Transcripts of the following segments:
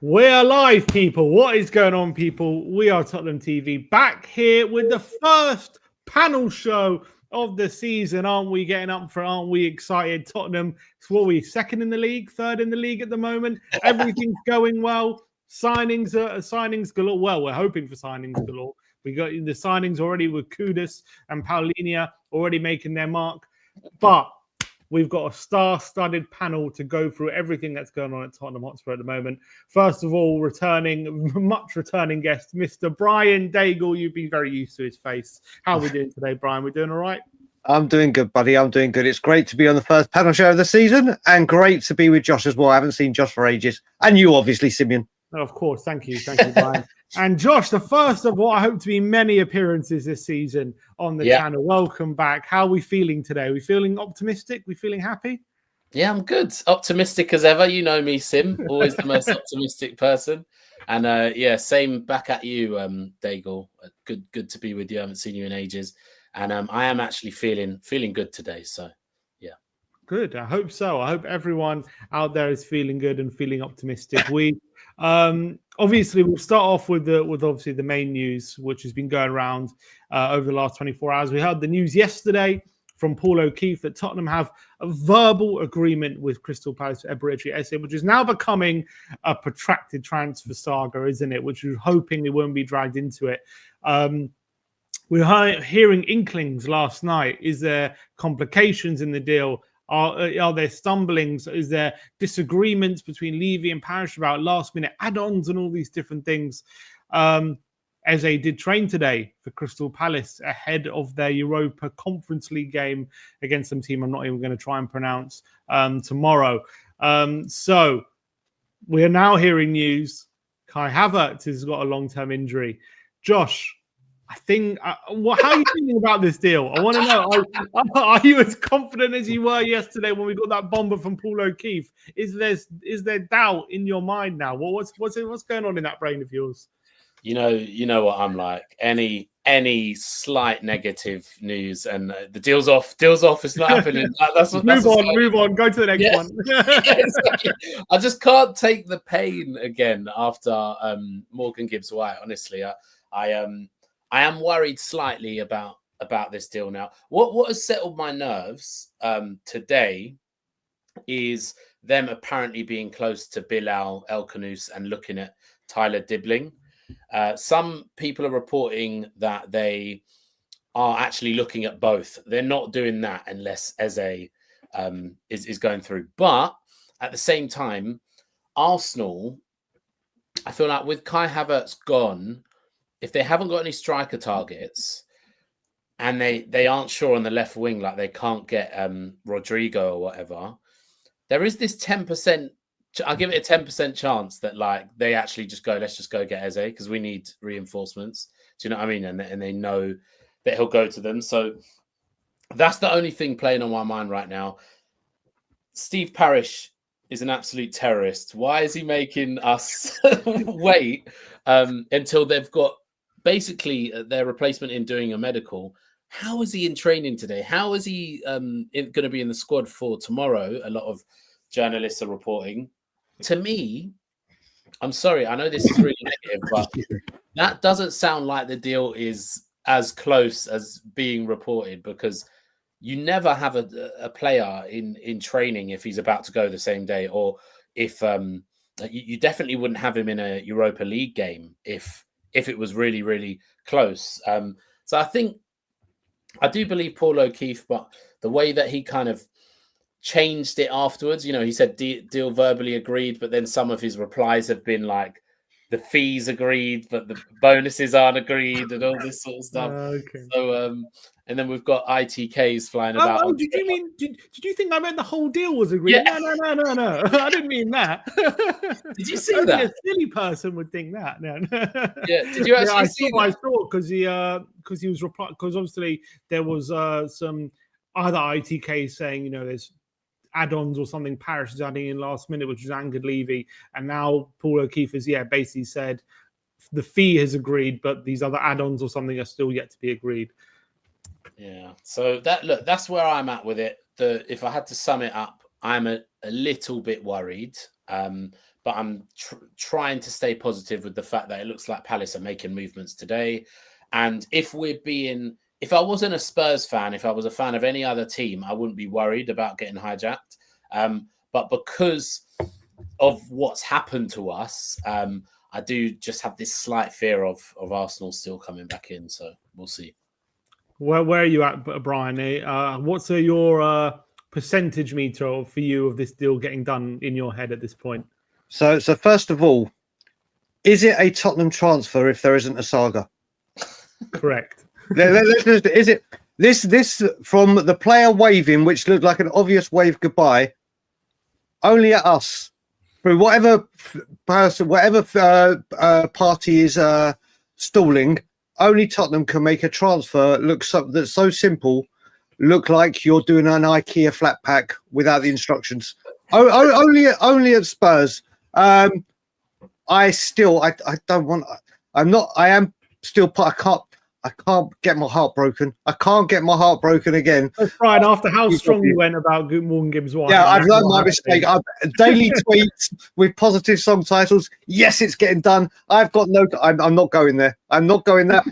We're live, people. What is going on, people? We are Tottenham TV back here with the first panel show of the season. Aren't we getting up for it? Aren't we excited? Tottenham, what are we, second in the league, third in the league at the moment? Everything's going well. Signings galore. Well, we're hoping for signings galore. We got the signings already with Kudus and Paulinho already making their mark. But we've got a star-studded panel to go through everything that's going on at Tottenham Hotspur at the moment. First of all, much returning guest, Mr. Brian Daigle. You've been very used to his face. How are we doing today, Brian? We're doing all right? I'm doing good, buddy. I'm doing good. It's great to be on the first panel show of the season and great to be with Josh as well. I haven't seen Josh for ages. And you, obviously, Simeon. Oh, of course. Thank you. Thank you, Brian. And Josh, the first of what I hope to be many appearances this season on the channel. Welcome back. How are we feeling today? Are we feeling optimistic? We feeling happy? Yeah, I'm good. Optimistic as ever. You know me, Sim. Always the most optimistic person. And same back at you, Daigle. Good to be with you. I haven't seen you in ages. And I am actually feeling good today. So yeah. Good. I hope so. I hope everyone out there is feeling good and feeling optimistic. We obviously we'll start off with obviously the main news, which has been going around over the last 24 hours. We heard the news yesterday from Paul O'Keefe that Tottenham have a verbal agreement with Crystal Palace for Eberechi Eze, which is now becoming a protracted transfer saga, isn't it? Which we're hoping it won't be dragged into it. We're hearing inklings last night. Is there complications in the deal? Are there stumblings? Is there disagreements between Levy and Parish about last-minute add-ons and all these different things? Eze did train today for Crystal Palace ahead of their Europa Conference League game against some team I'm not even going to try and pronounce tomorrow. So we are now hearing news. Kai Havertz has got a long-term injury. Josh, I think, how are you feeling about this deal? I want to know, are you as confident as you were yesterday when we got that bomber from Paul O'Keefe? Is there doubt in your mind now? What's going on in that brain of yours? You know what I'm like. Any slight negative news and the deal's off. It's not happening. Move on. Go to the next one. Exactly. I just can't take the pain again after Morgan Gibbs-White. Honestly, I am worried slightly about this deal now. What has settled my nerves today is them apparently being close to Bilal El-Khanous and looking at Tyler Dibbling. Some people are reporting that they are actually looking at both. They're not doing that unless Eze is going through. But at the same time, Arsenal, I feel like with Kai Havertz gone, if they haven't got any striker targets and they aren't sure on the left wing, like they can't get Rodrigo or whatever, there is this 10%. I'll give it a 10% chance that like they actually just go, let's just go get Eze because we need reinforcements. Do you know what I mean? And they know that he'll go to them. So that's the only thing playing on my mind right now. Steve Parish is an absolute terrorist. Why is he making us wait until they've got basically their replacement in doing a medical? How is he in training today? How is he going to be in the squad for tomorrow? A lot of journalists are reporting. To me, I'm sorry, I know this is really negative, but that doesn't sound like the deal is as close as being reported, because you never have a player in training if he's about to go the same day, or if you definitely wouldn't have him in a Europa League game if it was really, really close. So I do believe Paul O'Keefe, but the way that he kind of changed it afterwards, he said deal verbally agreed, but then some of his replies have been like the fees agreed, but the bonuses aren't agreed and all this sort of stuff. Okay. So and then we've got ITKs flying about. Oh, did you think I meant the whole deal was agreed? Yeah. No. I didn't mean that. Did you see that? A silly person would think that. No. Yeah. Did you actually see that? I saw because he was replying, because obviously there was some other ITKs saying, there's add-ons or something Parish is adding in last minute, which has angered Levy, and now Paul O'Keefe has basically said the fee has agreed, but these other add-ons or something are still yet to be agreed. Yeah, so that's where I'm at with it. If I had to sum it up, I'm a little bit worried. But I'm trying to stay positive with the fact that it looks like Palace are making movements today. And if I wasn't a Spurs fan, if I was a fan of any other team, I wouldn't be worried about getting hijacked. But because of what's happened to us, I do just have this slight fear of Arsenal still coming back in. So we'll see. Where are you at, Brian? What's your percentage meter for you of this deal getting done in your head at this point? So first of all, is it a Tottenham transfer if there isn't a saga? Correct. Is it this from the player waving, which looked like an obvious wave goodbye, only at us, through whatever person, whatever party is stalling, only Tottenham can make a transfer that's so simple, look like you're doing an IKEA flat pack without the instructions. Only at Spurs. I can't get my heart broken. I can't get my heart broken again. That's right. After how strong you went about Morgan Gibbs White. Yeah, I've learned my mistake. Daily tweets with positive song titles. Yes, it's getting done. I'm not going there. I'm not going there.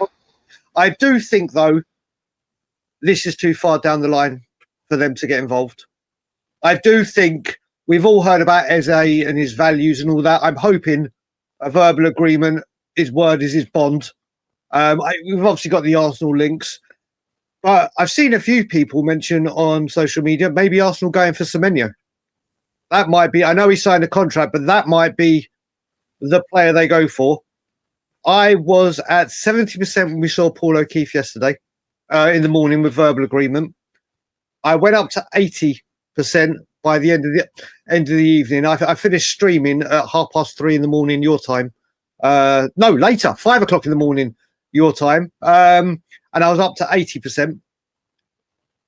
I do think, though, this is too far down the line for them to get involved. I do think we've all heard about Eze and his values and all that. I'm hoping a verbal agreement, his word is his bond. We've obviously got the Arsenal links, but I've seen a few people mention on social media maybe Arsenal going for Savinho. That might be. I know he signed a contract, but that might be the player they go for. I was at 70% when we saw Paul O'Keefe yesterday in the morning with verbal agreement. I went up to 80% by the end of the evening. I finished streaming at 3:30 in the morning your time. No, later, 5 o'clock in the morning your time. And I was up to 80%. And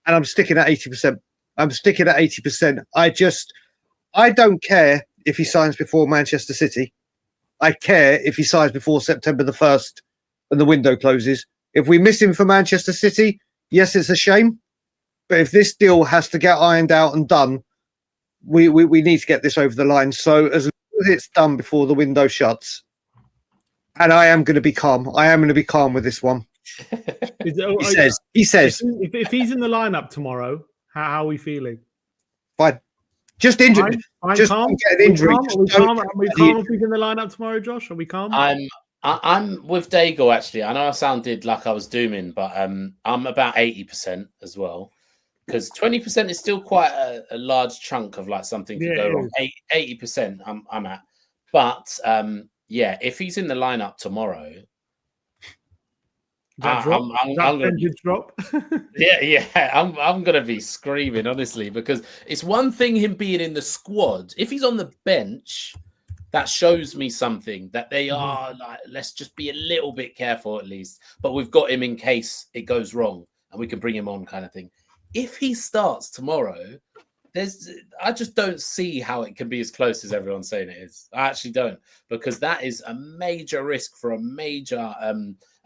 I'm sticking at 80%. I'm sticking at 80%. I don't care if he signs before Manchester City. I care if he signs before September the 1st and the window closes. If we miss him for Manchester City, yes, it's a shame. But if this deal has to get ironed out and done, we need to get this over the line. So as long as it's done before the window shuts, and I am going to be calm. I am going to be calm with this one. He says. If he's in the lineup tomorrow, how are we feeling? Fine. Just injured. Just calm. Get an injury. Are we calm if he's in the lineup tomorrow, Josh? Are we calm? I'm with Dago, actually. I know I sounded like I was dooming, but I'm about 80% as well. Because 20% is still quite a large chunk of like something to go wrong. 80% I'm at. But yeah, if he's in the lineup tomorrow, I'm gonna drop. I'm gonna be screaming, honestly, because it's one thing him being in the squad. If he's on the bench, that shows me something that they are like, let's just be a little bit careful at least. But we've got him in case it goes wrong and we can bring him on, kind of thing. If he starts tomorrow, I just don't see how it can be as close as everyone's saying it is. I actually don't, because that is a major risk for a major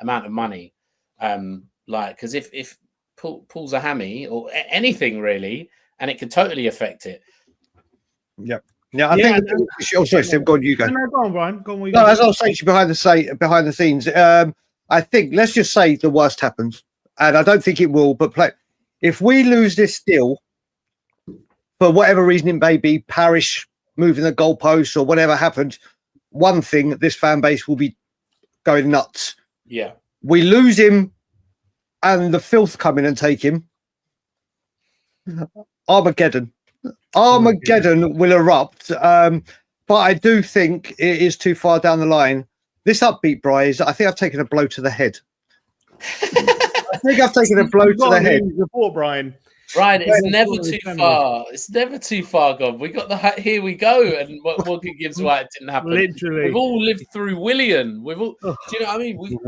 amount of money. Because if pulls a hammy or anything really, and it can totally affect it. Yep. Yeah, I think. Sorry, Steve. Go on, you go. No, go on, Brian. Go on. No, as I was saying to you behind the scenes, I think let's just say the worst happens, and I don't think it will. But if we lose this deal, for whatever reason it may be, Parish moving the goalposts or whatever happened, one thing, this fan base will be going nuts. Yeah. We lose him and the filth come in and take him. Armageddon will erupt. But I do think it is too far down the line. This upbeat, Bri, I think I've taken a blow to the head. I think I've taken a blow to the head. Report, Brian. Right, it's never too far. It's never too far gone. We got the here we go, and what Morgan Gibbs White didn't happen. Literally, we've all lived through Willian. We've all. Do you know what I mean?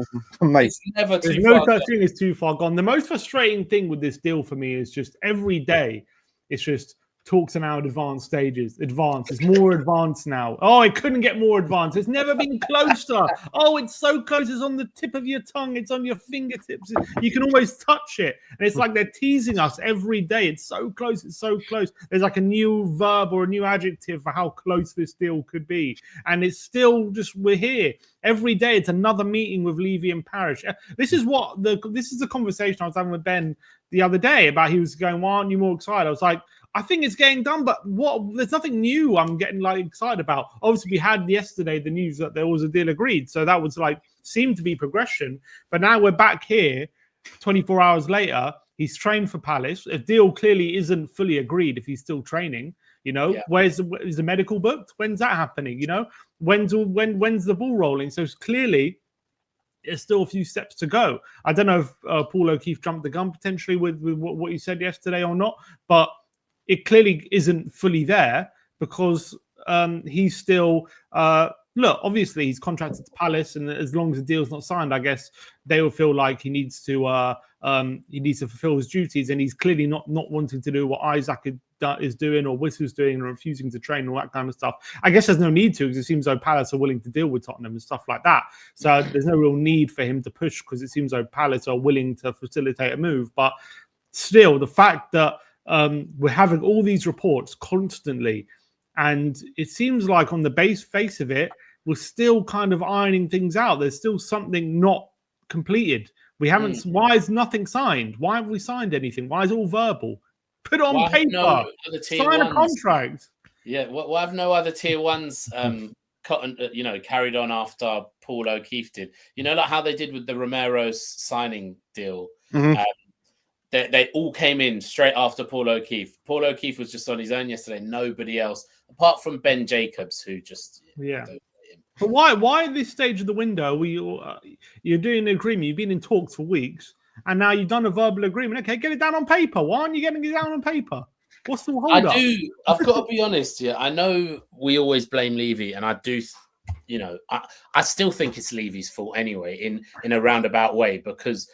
It's never too far. No such thing is too far gone. The most frustrating thing with this deal for me is just every day, it's just talks are now at advanced stages. Advanced. It's more advanced now. Oh, it couldn't get more advanced. It's never been closer. Oh, it's so close. It's on the tip of your tongue. It's on your fingertips. You can almost touch it. And it's like they're teasing us every day. It's so close. It's so close. There's like a new verb or a new adjective for how close this deal could be. And it's still just, we're here. Every day it's another meeting with Levy and Parish. This is the conversation I was having with Ben the other day about, he was going, why aren't you more excited? I was like, I think it's getting done, but there's nothing new I'm getting like excited about. Obviously, we had yesterday the news that there was a deal agreed. So that was like, seemed to be progression. But now we're back here 24 hours later. He's trained for Palace. A deal clearly isn't fully agreed if he's still training. You know, is the medical booked? When's that happening? You know, when's the ball rolling? So clearly, there's still a few steps to go. I don't know if Paul O'Keefe jumped the gun potentially with what you said yesterday or not, but it clearly isn't fully there because he's still look. Obviously, he's contracted to Palace, and as long as the deal's not signed, I guess they will feel like he needs to fulfill his duties, and he's clearly not wanting to do what Isaac is doing or Wiss's doing, or refusing to train, all that kind of stuff. I guess there's no need to, because it seems like Palace are willing to deal with Tottenham and stuff like that. So there's no real need for him to push, because it seems like Palace are willing to facilitate a move. But still, the fact that we're having all these reports constantly, and it seems like on the face of it, we're still kind of ironing things out. There's still something not completed. We haven't. Why is nothing signed? Why have we signed anything? Why is it all verbal? Put it on paper. Sign a contract. Yeah. Why have no other tier ones carried on after Paul O'Keefe did? You know, like how they did with the Romero's signing deal. Mm-hmm. They all came in straight after Paul O'Keefe. Paul O'Keefe was just on his own yesterday. Nobody else, apart from Ben Jacobs, who just But why at this stage of the window you're doing an agreement? You've been in talks for weeks, and now you've done a verbal agreement. Okay, get it down on paper. Why aren't you getting it down on paper? What's the hold up? I've got to be honest. Yeah, I know we always blame Levy, and I do. You know, I still think it's Levy's fault anyway, in a roundabout way, because,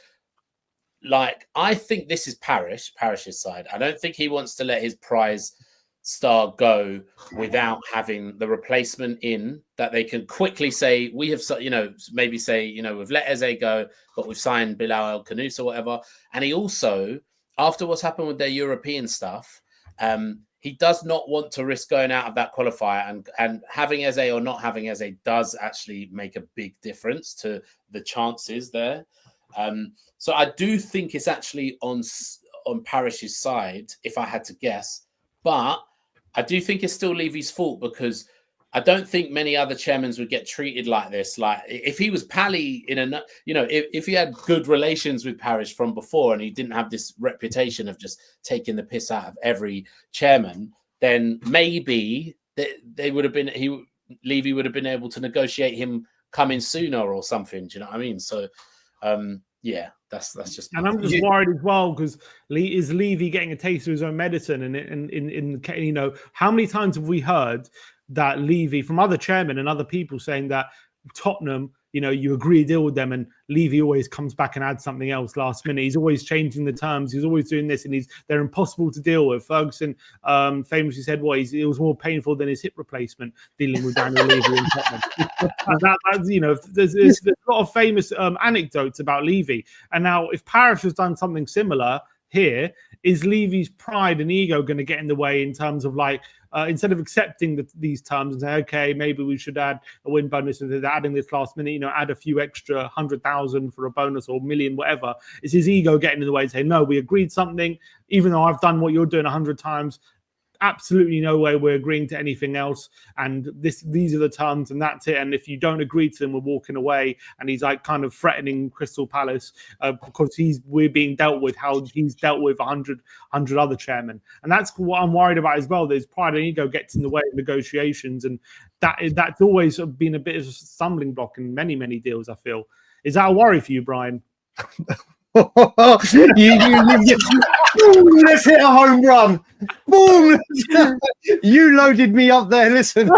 like, I think this is Parish's side. I don't think he wants to let his prize star go without having the replacement in that they can quickly say, we have, maybe say, we've let Eze go, but we've signed Bilal El Khanous or whatever. And he also, after what's happened with their European stuff, he does not want to risk going out of that qualifier, and having Eze or not having Eze does actually make a big difference to the chances there. So I do think it's actually on Parish's side, if I had to guess, but I do think it's still Levy's fault, because I don't think many other chairmen would get treated like this. Like, if he was Pally if he had good relations with Parish from before, and he didn't have this reputation of just taking the piss out of every chairman, then maybe Levy would have been able to negotiate him coming sooner or something. Do you know what I mean? So, that's just. And I'm just worried as well, because is Levy getting a taste of his own medicine? And in how many times have we heard that Levy, from other chairmen and other people, saying that Tottenham, you agree a deal with them, and Levy always comes back and adds something else last minute. He's always changing the terms. He's always doing this, and they're impossible to deal with. Ferguson famously said, it was more painful than his hip replacement dealing with Daniel Levy in Tottenham. There's a lot of famous anecdotes about Levy. And now, if Parish has done something similar here, is Levy's pride and ego going to get in the way, in terms of, like, instead of accepting these terms and say, okay, maybe we should add a win bonus, and they're adding this last minute, add a few extra 100,000 for a bonus or a million, whatever. Is his ego getting in the way and say, no, we agreed something, even though I've done what you're doing 100 times. Absolutely no way we're agreeing to anything else, and these are the terms, and that's it. And if you don't agree to them, we're walking away. And he's like kind of threatening Crystal Palace because we're being dealt with how he's dealt with 100 other chairmen. And that's what I'm worried about as well. There's pride and ego gets in the way of negotiations, and that's always been a bit of a stumbling block in many deals, I feel. Is that a worry for you, Brian? Let's hit a home run. Boom. You loaded me up there. Listen,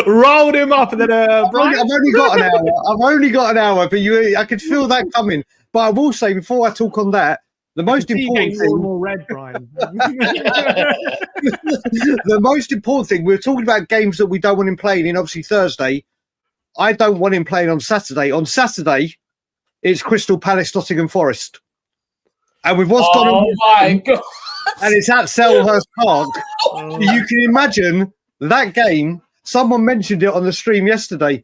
rolled him up, and then Brian, I've only got an hour, but I could feel that coming. But I will say, before I talk on that, The most See you important getting more and thing, more red, Brian. the most important thing, we're talking about games that we don't want him playing in. Obviously, Thursday. I don't want him playing on Saturday. On Saturday, it's Crystal Palace, Nottingham Forest, and with what's gone on, my God. and it's at Selhurst Park. Oh, You can imagine that game. Someone mentioned it on the stream yesterday.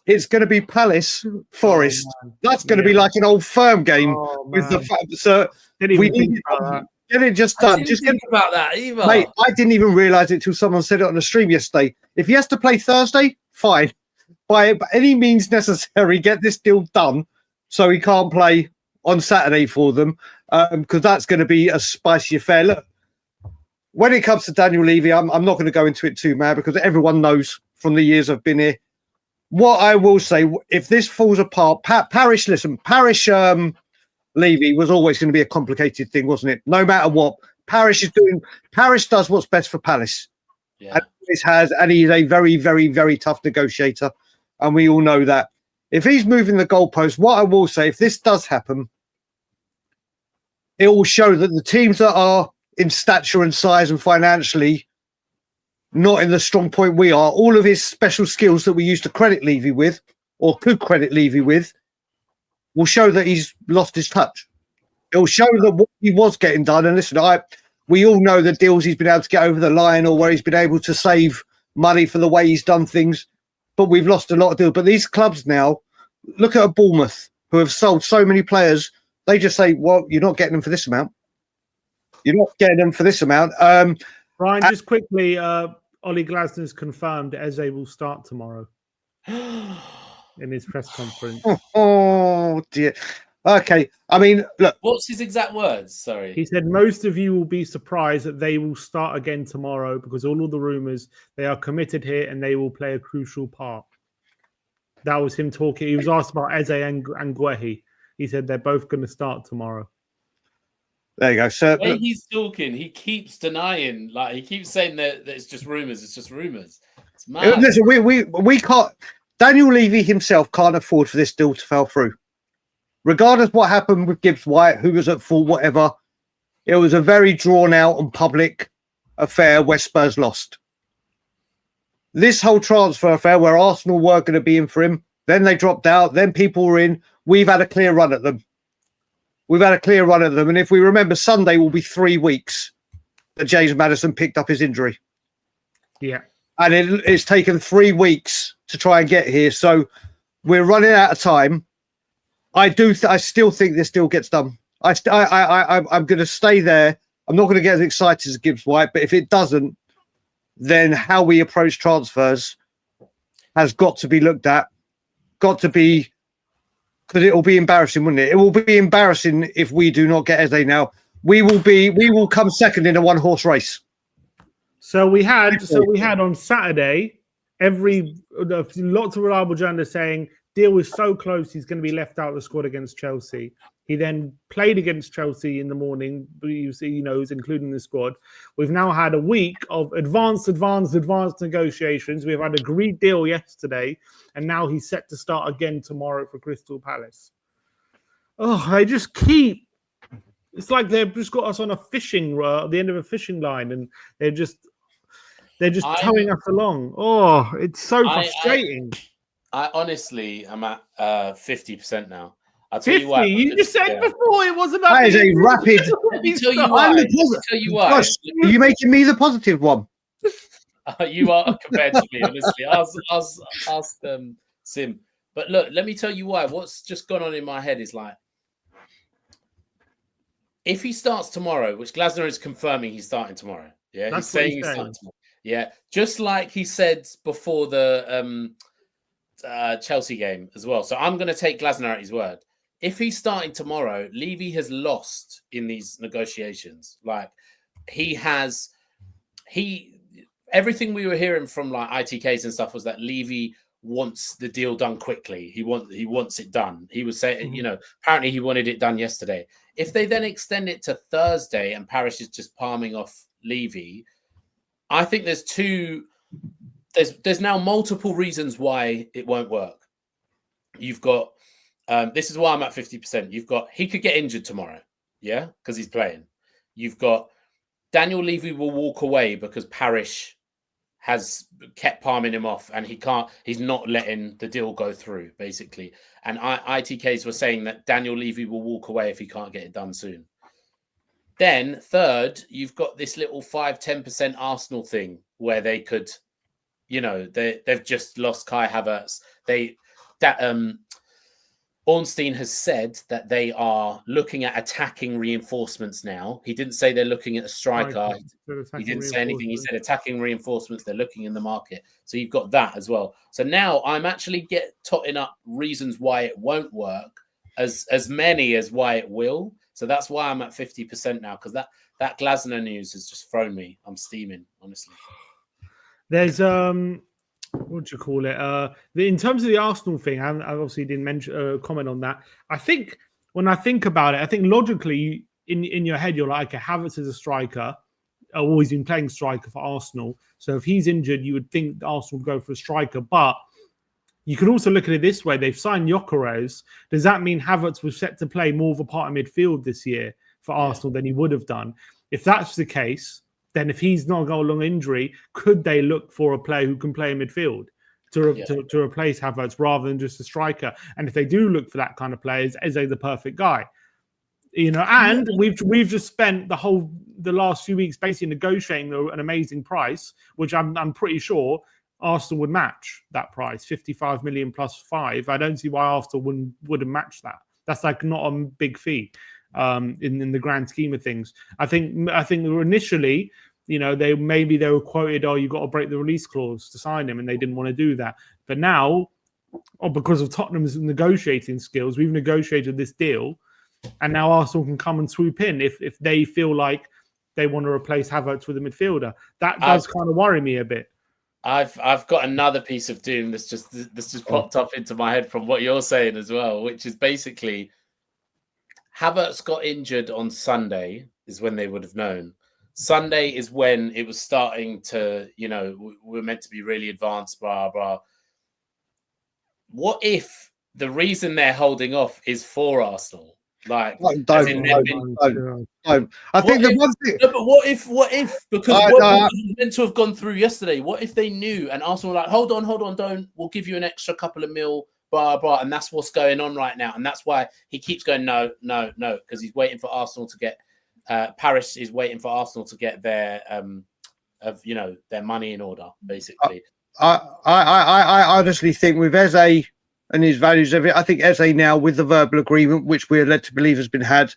It's going to be Palace Forest. That's going to be like an old firm game with the so Didn't we even think need about that. get it just I done. didn't Just think about that either. mate. I didn't even realise it till someone said it on the stream yesterday. If he has to play Thursday, fine. By any means necessary, get this deal done so he can't play on Saturday for them, because that's going to be a spicy affair. Look, when it comes to Daniel Levy, I'm not going to go into it too mad because everyone knows from the years I've been here. What I will say, if this falls apart, Parish Levy was always going to be a complicated thing, wasn't it? No matter what, Parish does what's best for Palace. Yeah. And he's a very, very, very tough negotiator. And we all know that. If he's moving the goalpost, what I will say, if this does happen, it will show that the teams that are in stature and size and financially not in the strong point we are, all of his special skills that we used to credit Levy with, or could credit Levy with, will show that he's lost his touch. It will show that what he was getting done. And listen, we all know the deals he's been able to get over the line, or where he's been able to save money for the way he's done things. But we've lost a lot of deals. But these clubs now, look at a Bournemouth who have sold so many players. They just say, well, you're not getting them for this amount. You're not getting them for this amount. Brian, just quickly, Ollie Glasner's confirmed Eze will start tomorrow in his press conference. Oh, dear. Okay. I mean, look. What's his exact words? Sorry. He said most of you will be surprised that they will start again tomorrow because all of the rumours, they are committed here and they will play a crucial part. That was him talking. He was asked about Eze and Guehi. He said they're both going to start tomorrow. There you go. So when he's talking, he keeps denying. Like he keeps saying that it's just rumours. It's just rumours. It's mad. Listen, we can't. Daniel Levy himself can't afford for this deal to fall through. Regardless what happened with Gibbs White, who was at fault, whatever, it was a very drawn out and public affair where Spurs lost. This whole transfer affair where Arsenal were going to be in for him, then they dropped out, then people were in. We've had a clear run at them. And if we remember, Sunday will be 3 weeks that James Maddison picked up his injury. Yeah. And it's taken 3 weeks to try and get here. So we're running out of time. I still think this deal gets done. I'm going to stay there. I'm not going to get as excited as Gibbs White, but if it doesn't, then how we approach transfers has got to be looked at. Got to be, because it will be embarrassing, wouldn't it? It will be embarrassing if we do not get Eze now. We will come second in a one-horse race. So we had on Saturday, lots of reliable journalists saying deal was so close he's going to be left out of the squad against Chelsea. He then played against Chelsea in the morning, he's including the squad. We've now had a week of advanced negotiations. We've had an agreed deal yesterday, and now he's set to start again tomorrow for Crystal Palace. Oh, they just keep. It's like they've just got us on a fishing at the end of a fishing line, and they're just towing us along. Oh, it's so frustrating. I honestly am at 50% now. I'll tell 50? you why. You just said before it was about. That is a rapid. Let me tell you why. Gosh, are you making me the positive one? You are compared to me, honestly. Ask Sim. But look, let me tell you why. What's just gone on in my head is like, if he starts tomorrow, which Glasner is confirming he's starting tomorrow. Yeah, That's he's saying he's starting tomorrow. Yeah, just like he said before the Chelsea game as well. So I'm going to take Glasner at his word. If he's starting tomorrow, Levy has lost in these negotiations. Like everything we were hearing from like ITKs and stuff was that Levy wants the deal done quickly. He wants it done. He was saying, apparently he wanted it done yesterday. If they then extend it to Thursday and Parish is just palming off Levy, I think there's now multiple reasons why it won't work. You've got this is why I'm at 50%. You've got he could get injured tomorrow. yeah, because he's playing. You've got Daniel Levy will walk away because Parish has kept palming him off, and he's not letting the deal go through, basically. And ITKs were saying that Daniel Levy will walk away if he can't get it done soon. Then third, you've got this little 5-10% Arsenal thing where they could, they've just lost Kai Havertz. Ornstein has said that they are looking at attacking reinforcements now. He didn't say they're looking at a striker. He didn't say anything. He said attacking reinforcements. They're looking in the market. So you've got that as well. So now I'm actually totting up reasons why it won't work as many as why it will. So that's why I'm at 50% now, because that Glasner news has just thrown me. I'm steaming, honestly. There's what do you call it? In terms of the Arsenal thing, I obviously didn't mention comment on that. I think when I think about it, I think logically in your head you're like, okay, Havertz is a striker, always been playing striker for Arsenal. So if he's injured, you would think Arsenal would go for a striker. But you can also look at it this way: they've signed Gyökeres. Does that mean Havertz was set to play more of a part of midfield this year for Arsenal than he would have done? If that's the case, then if he's not got a long injury, could they look for a player who can play in midfield to replace Havertz rather than just a striker? And if they do look for that kind of player, is Eze the perfect guy? And we've just spent the last few weeks basically negotiating an amazing price, which I'm pretty sure Arsenal would match that price, 55 million plus 5. I don't see why Arsenal wouldn't match that. That's like not a big fee. In the grand scheme of things, I think initially, they were quoted, "Oh, you got to break the release clause to sign him," and they didn't want to do that. But now, because of Tottenham's negotiating skills, we've negotiated this deal, and now Arsenal can come and swoop in if they feel like they want to replace Havertz with a midfielder. That does kind of worry me a bit. I've got another piece of doom that's just popped up into my head from what you're saying as well, which is basically, Havertz got injured on Sunday is when they would have known. Sunday is when it was starting to, we're meant to be really advanced, blah, blah. What if the reason they're holding off is for Arsenal? Like, don't. I think the one thing. No, but what if, because what was meant to have gone through yesterday, what if they knew and Arsenal were like, hold on, we'll give you an extra couple of mil, blah, blah, and that's what's going on right now. And that's why he keeps going, no, because he's waiting for Arsenal to get, Paris is waiting for Arsenal to get their, their money in order, basically. I honestly think with Eze and his values, I think Eze now, with the verbal agreement, which we're led to believe has been had,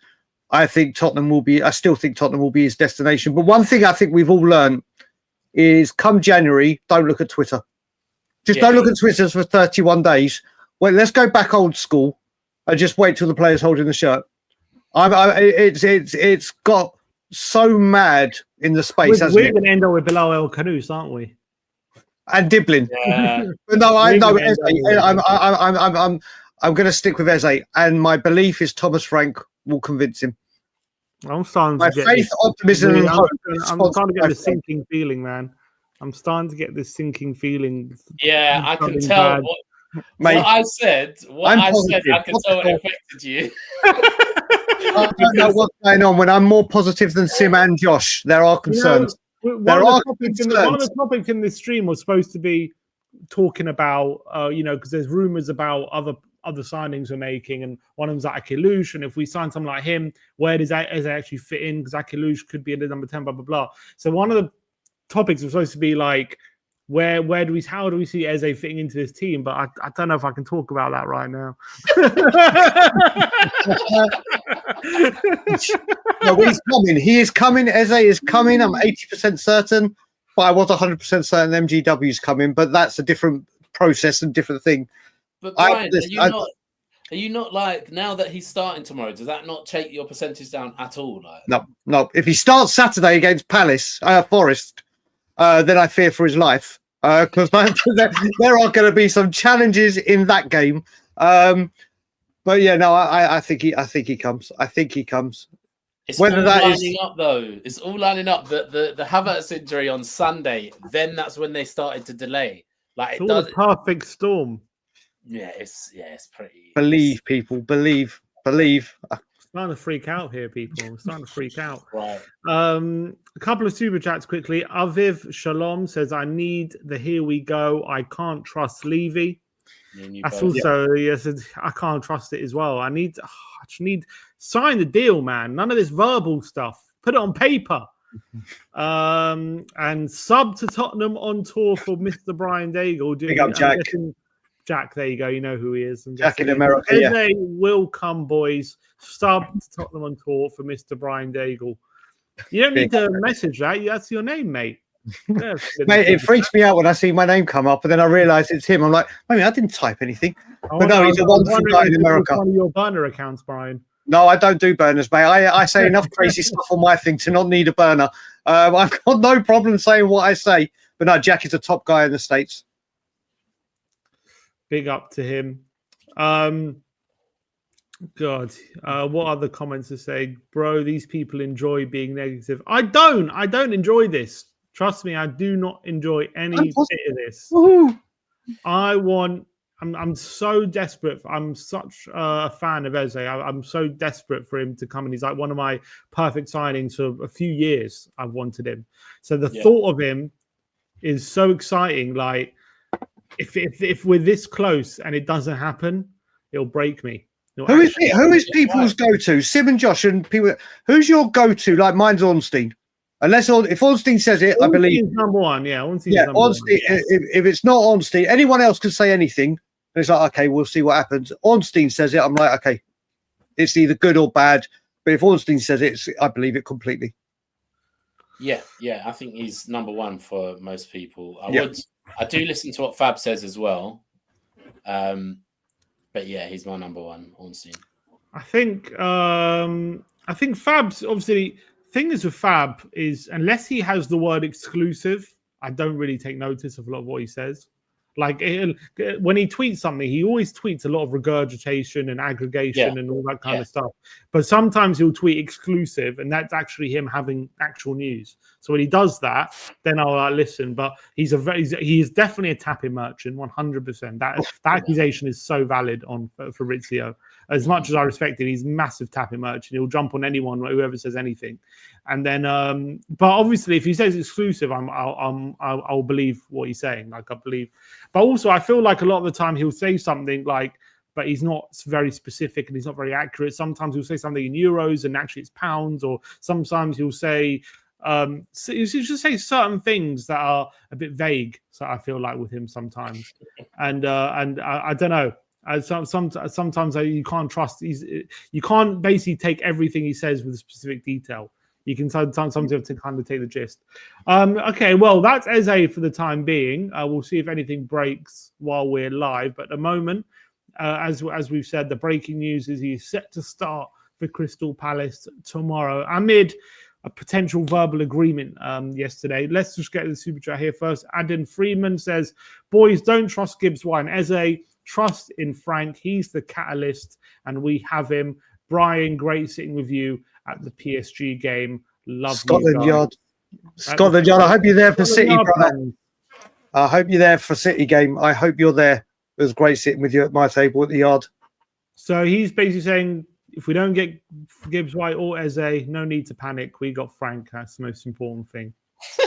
I still think Tottenham will be his destination. But one thing I think we've all learned is come January, don't look at Twitter. Don't look at Twitter for 31 days. Well, let's go back old school and just wait till the player's holding the shirt. It's got so mad in the space. We're going to end up with Bilal El Khanous, aren't we? And Diblin. Yeah. No, I know Eze. I'm going to stick with Eze, and my belief is Thomas Frank will convince him. I'm starting to get faith, optimism, and hope. I'm starting to get this sinking feeling, man. I'm starting to get this sinking feeling. Yeah, I can tell. What I said, I can tell it affected you. I don't know what's going on. When I'm more positive than Sim and Josh, there are concerns. One of the topics in this stream was supposed to be talking about, because there's rumors about other signings we're making, and one of them's like Akilush, and if we sign someone like him, where does Eze actually fit in? Because Akilush could be at the number 10, blah, blah, blah. So one of the topics was supposed to be like, how do we see Eze fitting into this team? But I don't know if I can talk about that right now. No, he's coming. He is coming. Eze is coming. I'm 80% certain, but I was 100% certain MGW is coming. But that's a different process and different thing. But Brian, are you not like, now that he's starting tomorrow, does that not take your percentage down at all? Like? No. If he starts Saturday against Forest, then I fear for his life, because there are going to be some challenges in that game. But yeah, no, I think he comes. I think he comes. It's all lining up, though. It's all lining up. The Havertz injury on Sunday, then that's when they started to delay. Like, it's all a perfect storm. Yeah, it's pretty. Believe, people. Believe. Starting Starting to freak out here, people. I'm starting to freak out. Right. A couple of super chats quickly. Aviv Shalom says, I need the here we go. I can't trust Levy. That's both. also, yes, I can't trust it as well. I just need sign the deal, man. None of this verbal stuff. Put it on paper. And sub to Tottenham on tour for Mr. Brian Daigle. Big up, Jack. Jack, there you go. You know who he is. Jack in America. Eze will come, boys. Sub to Tottenham on tour for Mr. Brian Daigle. You don't need to message that. That's your name, mate. Yeah, mate, it freaks me out when I see my name come up, and then I realise it's him. I'm like, I didn't type anything. But no, he's a wonderful guy in America. One of your burner accounts, Brian. No, I don't do burners, mate. I say enough crazy stuff on my thing to not need a burner. I've got no problem saying what I say. But no, Jack is a top guy in the States. Big up to him. God, what other comments to say? Bro, these people enjoy being negative. I don't enjoy this. Trust me, I do not enjoy any bit of this. Woohoo. I'm so desperate. I'm such a fan of Eze. I'm so desperate for him to come, and he's like one of my perfect signings for a few years. I've wanted him. So the thought of him is so exciting. Like, if we're this close and it doesn't happen, it'll break me. Who is people's go-to? Sim and Josh and people. Who's your go-to? Like mine's Ornstein. If Ornstein says it, I believe number one. Yeah, Ornstein. If it's not Ornstein, anyone else can say anything. And it's like, okay, we'll see what happens. Ornstein says it, I'm like, okay, it's either good or bad. But if Ornstein says it, I believe it completely. Yeah, I think he's number one for most people. I do listen to what Fab says as well. But yeah, he's my number one, Ornstein. I think Fab's obviously. Thing is with Fab is unless he has the word exclusive, I don't really take notice of a lot of what he says. Like when he tweets something, he always tweets a lot of regurgitation and aggregation and all that kind of stuff. But sometimes he'll tweet exclusive, and that's actually him having actual news. So when he does that, then I'll listen. But he is definitely a tapping merchant, 100%. That accusation is so valid on Fabrizio. As much as I respect him, he's a massive tapping merchant. He'll jump on anyone, whoever says anything. And then, but obviously, if he says exclusive, I'll believe what he's saying. Like I believe, but also I feel like a lot of the time he'll say something like, but he's not very specific and he's not very accurate. Sometimes he'll say something in euros and actually it's pounds, or sometimes he'll say, he'll just say certain things that are a bit vague. So I feel like with him sometimes, and I don't know. Sometimes you can't trust. You can't basically take everything he says with a specific detail. You can sometimes you have to kind of take the gist. Okay, well, that's Eze for the time being. We'll see if anything breaks while we're live. But at the moment, as we've said, the breaking news is he's set to start for Crystal Palace tomorrow amid a potential verbal agreement yesterday. Let's just get the super chat here first. Adam Freeman says, boys, don't trust Gibbs White and Eze. Trust in Frank. He's the catalyst, and we have him. Brian, great sitting with you at the PSG game. Love Scotland Yard. Scotland Yard. I hope you're there for City, brother. I hope you're there for City game. I hope you're there. It was great sitting with you at my table at the Yard. So he's basically saying, if we don't get Gibbs White or Eze, no need to panic. We got Frank. That's the most important thing.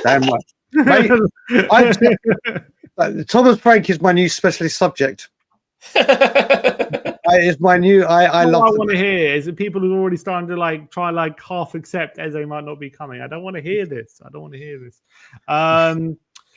Damn right. Mate, Thomas Frank is my new specialist subject. It's my new. I love. What I want to hear is that people are already starting to try half accept Eze might not be coming. I don't want to hear this.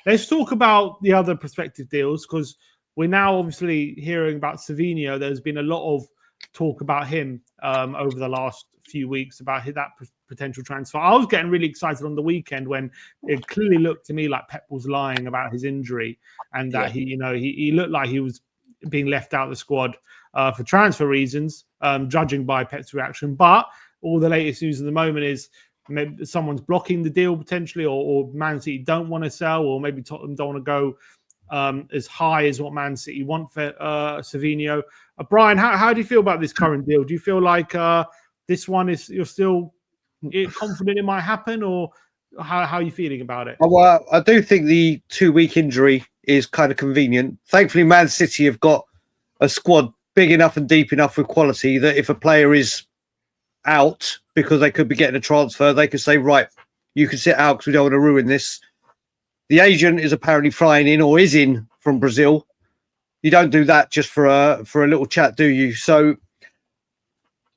Let's talk about the other prospective deals, because we're now obviously hearing about Savinho. There's been a lot of talk about him over the last few weeks about that potential transfer. I was getting really excited on the weekend when it clearly looked to me like Pep was lying about his injury, and that he looked like he was being left out of the squad for transfer reasons, judging by Pep's reaction. But all the latest news at the moment is maybe someone's blocking the deal potentially, or Man City don't want to sell, or maybe Tottenham don't want to go as high as what Man City want for Savinho. Brian, how do you feel about this current deal? Do you feel like this one you're still confident it might happen, or how are you feeling about it? Well, I do think the 2-week injury is kind of convenient. Thankfully, Man City have got a squad big enough and deep enough with quality that if a player is out because they could be getting a transfer, they could say, right, you can sit out because we don't want to ruin this. The agent is apparently flying in or is in from Brazil. You don't do that just for a little chat, do you? So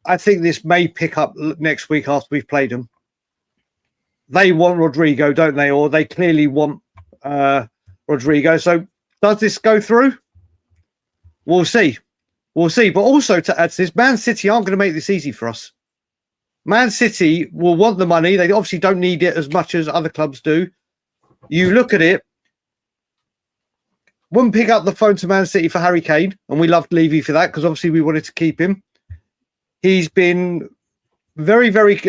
I think this may pick up next week after we've played them. They want Rodrigo, don't they? Or they clearly want Rodrigo. So does this go through? We'll see. We'll see. But also to add to this, Man City aren't going to make this easy for us. Man City will want the money. They obviously don't need it as much as other clubs do. You look at it, wouldn't pick up the phone to Man City for Harry Kane, and we loved Levy for that because obviously we wanted to keep him. He's been very, very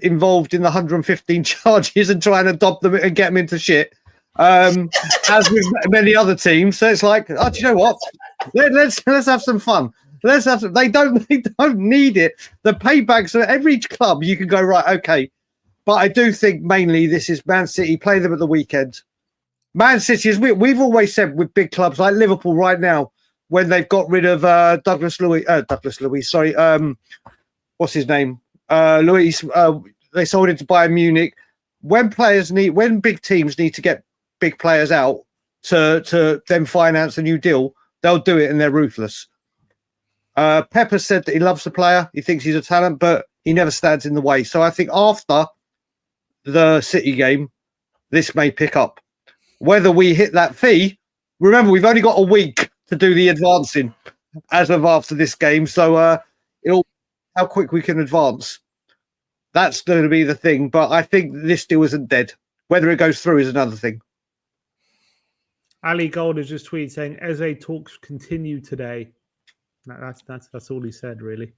involved in the 115 charges and trying to dob them and get them into shit, as with many other teams. So it's like, oh, do you know what? Let's have some fun. Let's have some. They don't need it. The paybacks at every club, you can go right, okay. But I do think mainly this is Man City. Play them at the weekend. Man City, as we've always said with big clubs like Liverpool right now, when they've got rid of Douglas Luiz, sorry, what's his name? Luis, they sold him to Bayern Munich. When big teams need to get big players out to then finance a new deal, they'll do it and they're ruthless. Pepper said that he loves the player. He thinks he's a talent, but he never stands in the way. So I think after the City game, this may pick up. Whether we hit that fee, remember, we've only got a week to do the advancing as of after this game. So it'll how quick we can advance. That's going to be the thing. But I think this deal isn't dead. Whether it goes through is another thing. Ali Gold has just tweeted saying Eze talks continue today. That's all he said, really.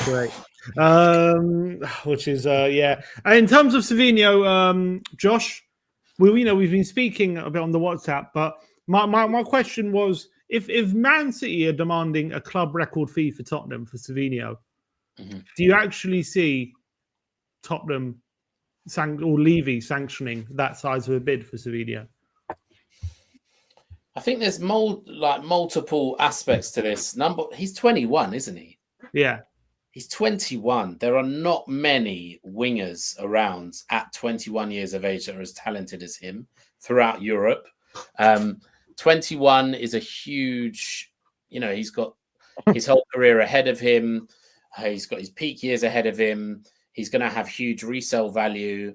Great. Which is yeah. And in terms of Savinho, Josh, we've been speaking a bit on the WhatsApp, but my question was if Man City are demanding a club record fee for Tottenham for Savinho, do you actually see Tottenham or Levy sanctioning that size of a bid for Savinho? I think there's multiple aspects to this. He's 21, isn't he? Yeah. He's 21. There are not many wingers around at 21 years of age that are as talented as him throughout Europe. 21 is a huge, he's got his whole career ahead of him. He's got his peak years ahead of him. He's going to have huge resale value.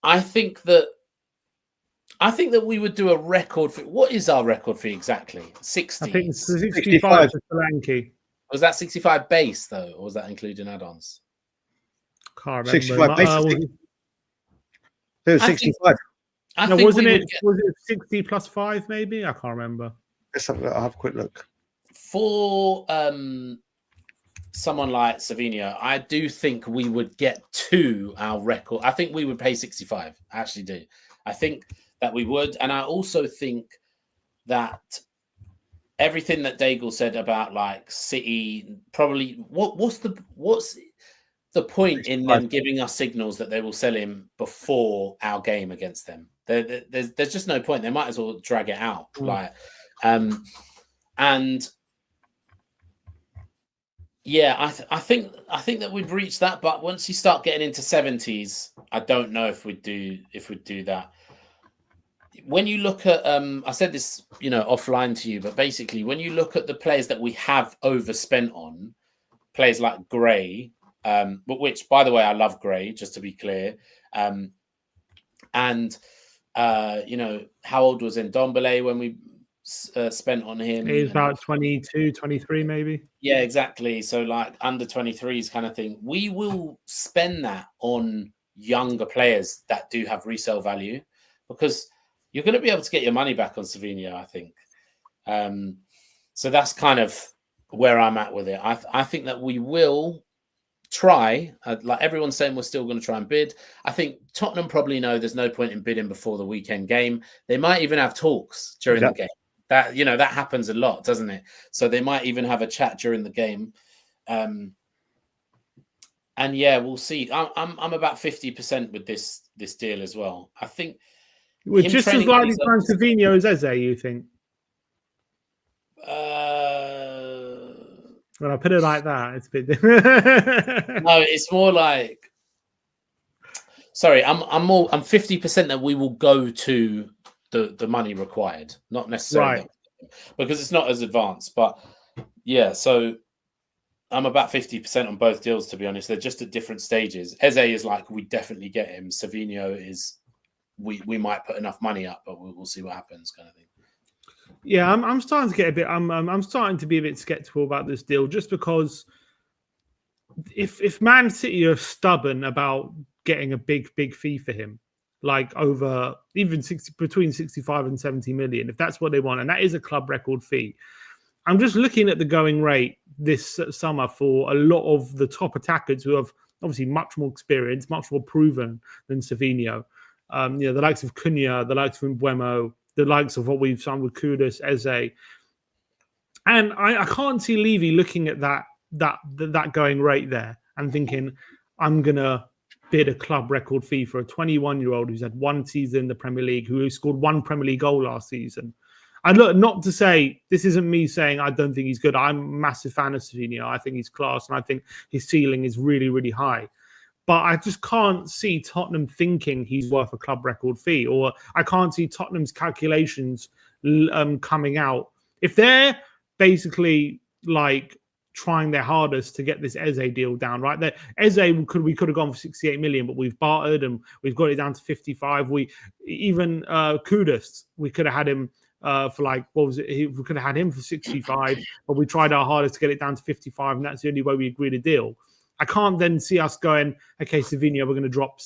I think that we would do a record fee. What is our record fee exactly? 60. I think it's 65 for Solanke. Was that 65 base though, or was that including add-ons? Can't remember. 65 base. It was 65. Was it 60 plus 5 maybe? I can't remember. I'll have a quick look. For someone like Savinho, I do think we would get to our record. I think we would pay 65. I actually do. I think that we would. And I also think that everything that Daigle said about like City, probably what's the point in them giving us signals that they will sell him before our game against them? There's just no point. They might as well drag it out. And yeah, I think that we'd reach that, but once you start getting into 70s, I don't know if we'd do that. When you look at, I said this, offline to you, but basically, when you look at the players that we have overspent on, players like Gray, but which, by the way, I love Gray, just to be clear, and how old was Ndombele when we spent on him? He's about 22, 23, maybe. Yeah, exactly. So like under 23s kind of thing. We will spend that on younger players that do have resale value because you're going to be able to get your money back on Savinho, I think. So that's kind of where I'm at with it. I think that we will try, like everyone's saying, we're still going to try and bid. I think Tottenham probably know there's no point in bidding before the weekend game. They might even have talks during the game. That that happens a lot, doesn't it? So they might even have a chat during the game. And yeah, we'll see. I'm about 50% with this deal as well. I think we're just as likely to find Savinho as Eze, you think? When I put it like that, it's a bit. No, it's more like. Sorry, I'm 50% that we will go to the money required, not necessarily Right. because it's not as advanced. But yeah, so I'm about 50% on both deals, to be honest. They're just at different stages. Eze is like, we definitely get him. Savinho is, we might put enough money up, but we'll see what happens, kind of thing. Yeah, I'm starting to get a bit. I'm starting to be a bit skeptical about this deal, just because if Man City are stubborn about getting a big fee for him, like over even between 65 and 70 million, if that's what they want, and that is a club record fee. I'm just looking at the going rate this summer for a lot of the top attackers who have obviously much more experience, much more proven than Savinho. The likes of Cunha, the likes of Mbeumo, the likes of what we've signed with Kudus, Eze. And I can't see Levy looking at that going rate there and thinking, I'm going to bid a club record fee for a 21-year-old who's had one season in the Premier League, who scored one Premier League goal last season. And look, not to say, this isn't me saying I don't think he's good. I'm a massive fan of Savinho. I think he's class, and I think his ceiling is really, really high. But I just can't see Tottenham thinking he's worth a club record fee, or I can't see Tottenham's calculations coming out. If they're basically like trying their hardest to get this Eze deal down, right? That Eze we could have gone for 68 million, but we've bartered and we've got it down to 55. We even Kudus, we could have had him for like, what was it? We could have had him for 65, but we tried our hardest to get it down to 55, and that's the only way we agreed a deal. I can't then see us going, okay, Savinho, we're going to drop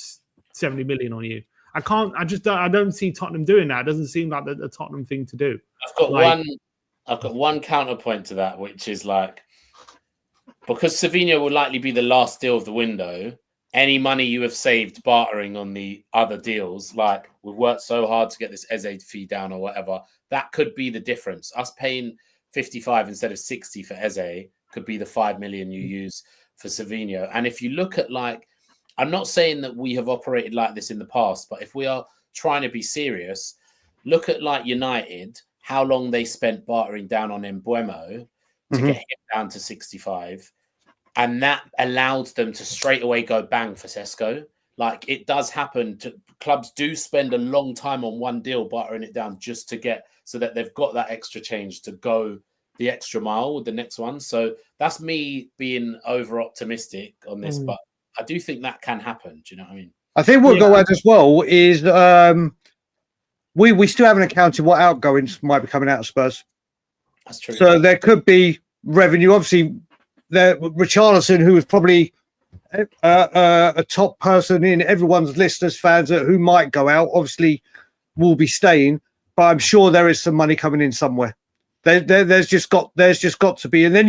70 million on you. I don't see Tottenham doing that. It doesn't seem like the Tottenham thing to do. I've got one counterpoint to that, which is like, because Savinho will likely be the last deal of the window, any money you have saved bartering on the other deals, like we've worked so hard to get this Eze fee down or whatever, that could be the difference. Us paying 55 instead of 60 for Eze could be the 5 million you use for Savinho. And if you look at, like, I'm not saying that we have operated like this in the past, but if we are trying to be serious, look at like United, how long they spent bartering down on Mbeumo to get him down to 65. And that allowed them to straight away go bang for Sesko. Like, it does happen. Clubs do spend a long time on one deal bartering it down just to get, so that they've got that extra change to go the extra mile with the next one. So that's me being over optimistic on this, but I do think that can happen. Do you know what I mean? I think what we'll go add as well is we still haven't accounted what outgoings might be coming out of Spurs. That's true. So there could be revenue. Obviously, Richarlison, who was probably a top person in everyone's list as fans who might go out, obviously will be staying. But I'm sure there is some money coming in somewhere. There's just got to be. And then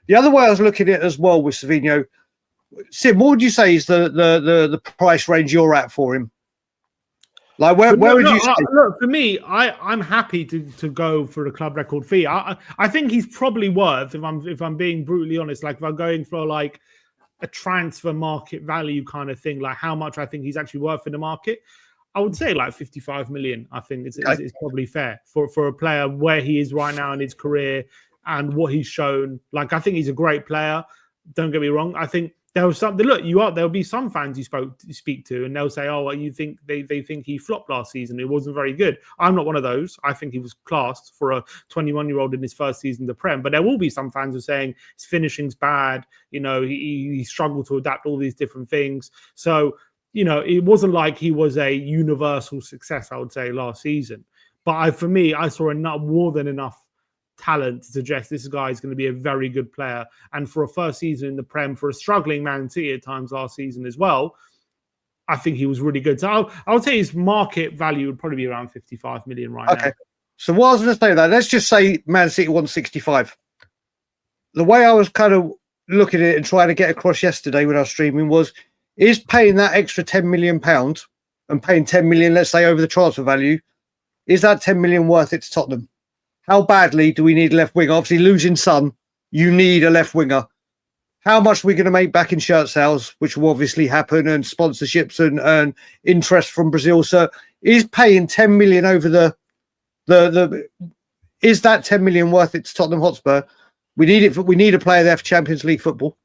the other way I was looking at it as well with Savinho, Sim, what would you say is the price range you're at for him? Like where would you say? Look, for me, I'm happy to go for a club record fee. I think he's probably worth, if I'm being brutally honest, like if I'm going for like a transfer market value kind of thing, like how much I think he's actually worth in the market, I would say like 55 million. I think it's probably fair for a player where he is right now in his career and what he's shown. Like, I think he's a great player. Don't get me wrong. I think there was something. Look, there'll be some fans you speak to, and they'll say, "Oh, well, you think they think he flopped last season? It wasn't very good." I'm not one of those. I think he was classed for a 21-year-old in his first season in the Prem. But there will be some fans who are saying his finishing's bad. You know, he struggled to adapt all these different things. So, you know, it wasn't like he was a universal success, I would say, last season. But for me, I saw more than enough talent to suggest this guy is going to be a very good player. And for a first season in the Prem, for a struggling Man City at times last season as well, I think he was really good. So I would say his market value would probably be around 55 million right now. So what I was going to say, though, let's just say Man City won 65. The way I was kind of looking at it and trying to get across yesterday when I was streaming was, is paying that extra £10 million and paying 10 million, let's say, over the transfer value, is that 10 million worth it to Tottenham? How badly do we need a left winger? Obviously, losing Son, you need a left winger. How much are we going to make back in shirt sales, which will obviously happen, and sponsorships and interest from Brazil? So is paying 10 million over is that 10 million worth it to Tottenham Hotspur? We need it. We need a player there for Champions League football.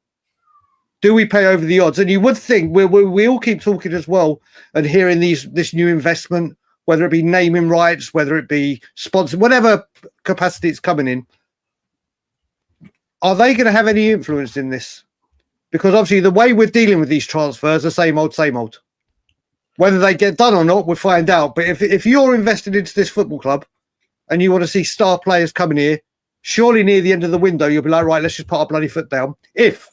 Do we pay over the odds? And you would think we all keep talking as well and hearing this new investment, whether it be naming rights, whether it be sponsor, whatever capacity it's coming in. Are they going to have any influence in this? Because obviously the way we're dealing with these transfers are same old, same old. Whether they get done or not, we'll find out. But if you're invested into this football club and you want to see star players coming here, surely near the end of the window, you'll be like, right, let's just put our bloody foot down. If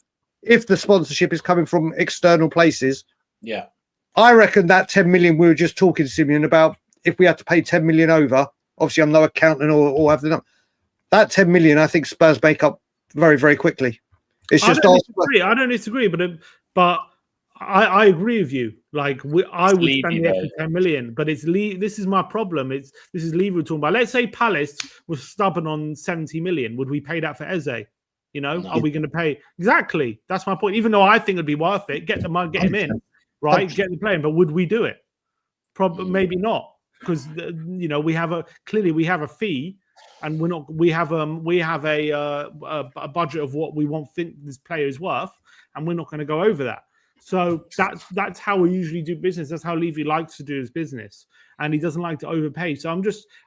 the sponsorship is coming from external places, yeah, I reckon that 10 million we were just talking to Simeon about, if we had to pay 10 million over, obviously I'm no accountant or have the number, that 10 million, I think Spurs make up very, very quickly. It's just I don't disagree, but I agree with you. Like I would spend the extra 10 million, but this is my problem. This is Levy we're talking about. Let's say Palace was stubborn on 70 million. Would we pay that for Eze? You know, no. Are we going to pay? Exactly. That's my point. Even though I think it'd be worth it, get him in, right? Get him playing. But would we do it? Probably, maybe not, because you know we have a fee, and we have a budget of what we think this player is worth, and we're not going to go over that. So that's how we usually do business. That's how Levy likes to do his business, and he doesn't like to overpay. So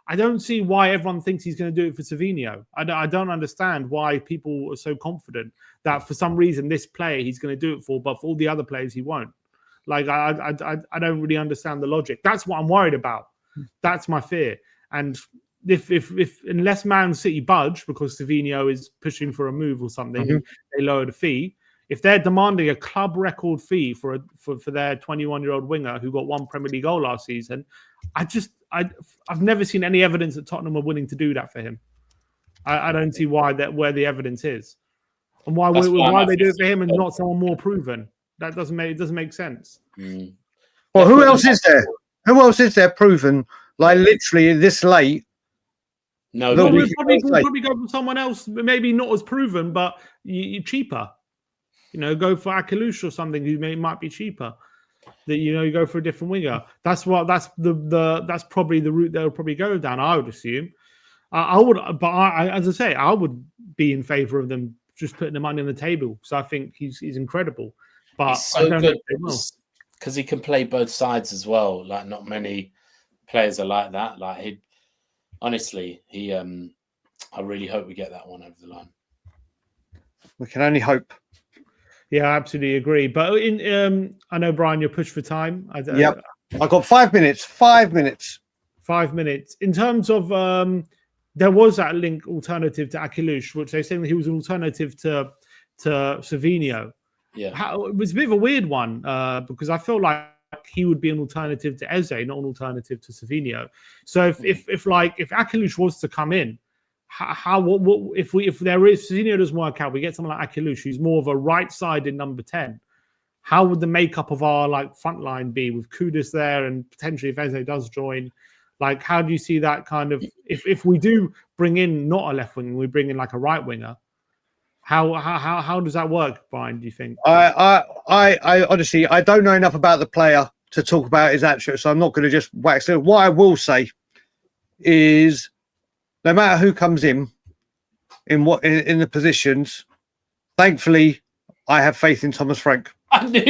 I don't see why everyone thinks he's going to do it for Savinho. I don't understand why people are so confident that for some reason this player he's going to do it for, but for all the other players he won't. Like I don't really understand the logic. That's what I'm worried about. That's my fear. And if unless Man City budge because Savinho is pushing for a move or something, and they lower the fee. If they're demanding a club record fee for their 21-year-old winger who got one Premier League goal last season, I've never seen any evidence that Tottenham are willing to do that for him. I don't see where the evidence is, and why they do it for him and not someone more proven. That doesn't make sense. Mm. Well, who else is there? Who else is there proven? Like literally this late. No, we'll probably go for someone else, maybe not as proven, but cheaper. You know, go for Akalush or something who might be cheaper. That you go for a different winger. That's probably the route they'll probably go down. I would assume. I would, but as I say, I would be in favour of them just putting the money on the table. So I think he's incredible. But he's so I don't good because he can play both sides as well. Like not many players are like that. Like honestly, I really hope we get that one over the line. We can only hope. Yeah, I absolutely agree. But I know, Brian, you're pushed for time. Yep. I've got 5 minutes. 5 minutes. 5 minutes. In terms of, there was that link alternative to Akalush, which they said that he was an alternative to Savinho. Yeah. It was a bit of a weird one because I feel like he would be an alternative to Eze, not an alternative to Savinho. So if Akalush was to come in, if Savinho doesn't work out, we get someone like Akalush, who's more of a right-sided number 10. How would the makeup of our front line be with Kudus there, and potentially if Eze does join? How do you see that kind of if we do bring in not a left winger, we bring in a right winger? How does that work, Brian? Do you think? I honestly I don't know enough about the player to talk about his attributes, so I'm not going to just wax it. What I will say is, no matter who comes in the positions, thankfully, I have faith in Thomas Frank. I knew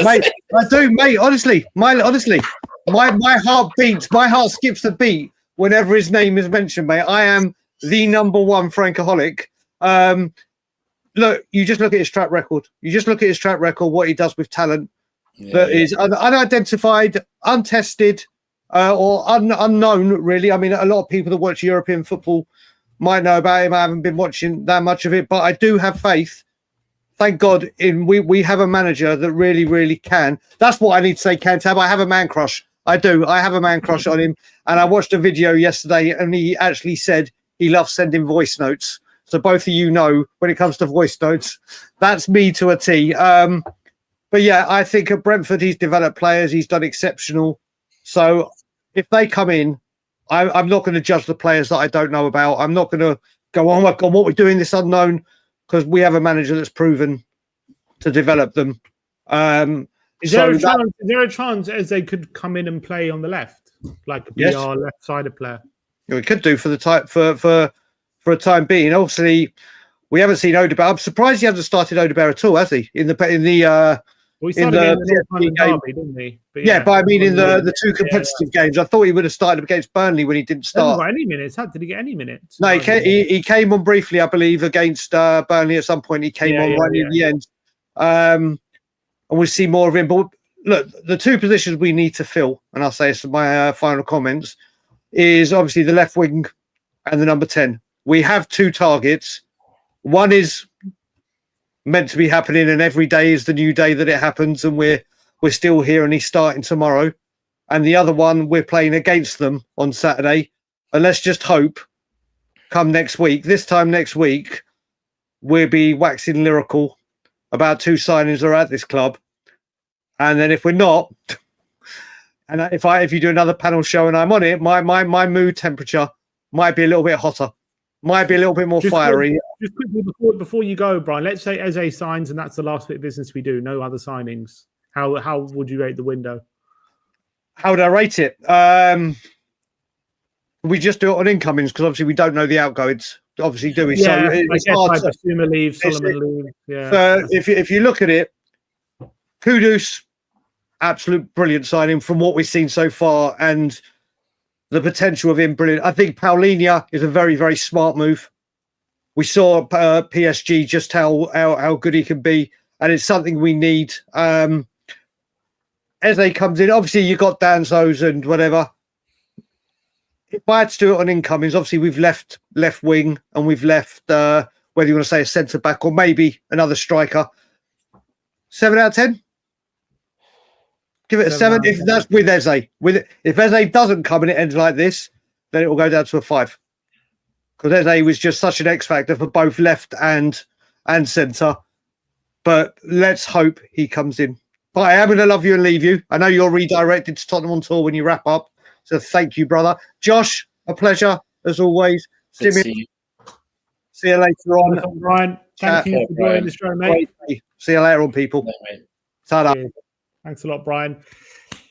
mate, I do, mate. Honestly, my heart beats. My heart skips a beat whenever his name is mentioned, mate. I am the number one Frankaholic. Look, you just look at his track record. What he does with talent that is unidentified, untested. Or unknown, really. I mean, a lot of people that watch European football might know about him. I haven't been watching that much of it, but I do have faith. Thank God, we have a manager that really, really can. That's what I need to say, Cantab. I have a man crush. I do. I have a man crush on him. And I watched a video yesterday, and he actually said he loves sending voice notes. So both of you know, when it comes to voice notes, that's me to a T. But yeah, I think at Brentford, he's developed players. He's done exceptional. So if they come in, I'm not going to judge the players that I don't know about. I'm not going to go, oh my God, what we're doing this unknown, because we have a manager that's proven to develop them. Is there a chance as they could come in and play on the left, be our left-sided player? We could do for a time being. Obviously, We haven't seen Odegaard. I'm surprised he hasn't started Odegaard at all, has he? Well, he started the against the North London game. Derby, didn't he? But I mean, in the two Yeah. competitive games, I thought he would have started against Burnley when he didn't He hasn't start. got any minutes. Did he get any minutes? No, he came on briefly, I believe, against Burnley at some point. He came on right near the end. And we'll see more of him. But look, the two positions we need to fill, and I'll say this in my final comments, is obviously the left wing and the number 10. We have two targets. One is meant to be happening, and every day is the new day that it happens, and we're still here, and he's starting tomorrow. And the other one, we're playing against them on Saturday. And let's just hope, come next week, this time next week, we'll be waxing lyrical about two signings that are at this club. And then if we're not, and if you do another panel show and I'm on it, my mood temperature might be a little bit hotter, might be a little bit more fiery. Just quickly before you go, Brian, let's say Eze signs and that's the last bit of business we do, no other signings. How would you rate the window? How would I rate it? We just do it on incomings because obviously we don't know the outgoings. Obviously, do we? Yeah, so it's hard to Basuma leaves, Solomon leaves. Yeah. So if you look at it, Kudus, absolute brilliant signing from what we've seen so far, and the potential of him brilliant. I think Paulinho is a very, very smart move. We saw PSG just how good he can be, and it's something we need. Eze comes in. Obviously, you got Danzo's and whatever. If I had to do it on incomings, obviously we've left wing and we've left whether you want to say a centre back or maybe another striker. 7 out of 10. Give it a 7 if that's with Eze. If Eze doesn't come and it ends like this, then it will go down to a 5. Because Eze was just such an X factor for both left and centre. But let's hope he comes in. But I am going to love you and leave you. I know you're redirected to Tottenham on tour when you wrap up. So thank you, brother. Josh, a pleasure as always. See you later on. Brian, thank you for joining the show, mate. See you later on, people. Ta-da. Thanks a lot, Brian.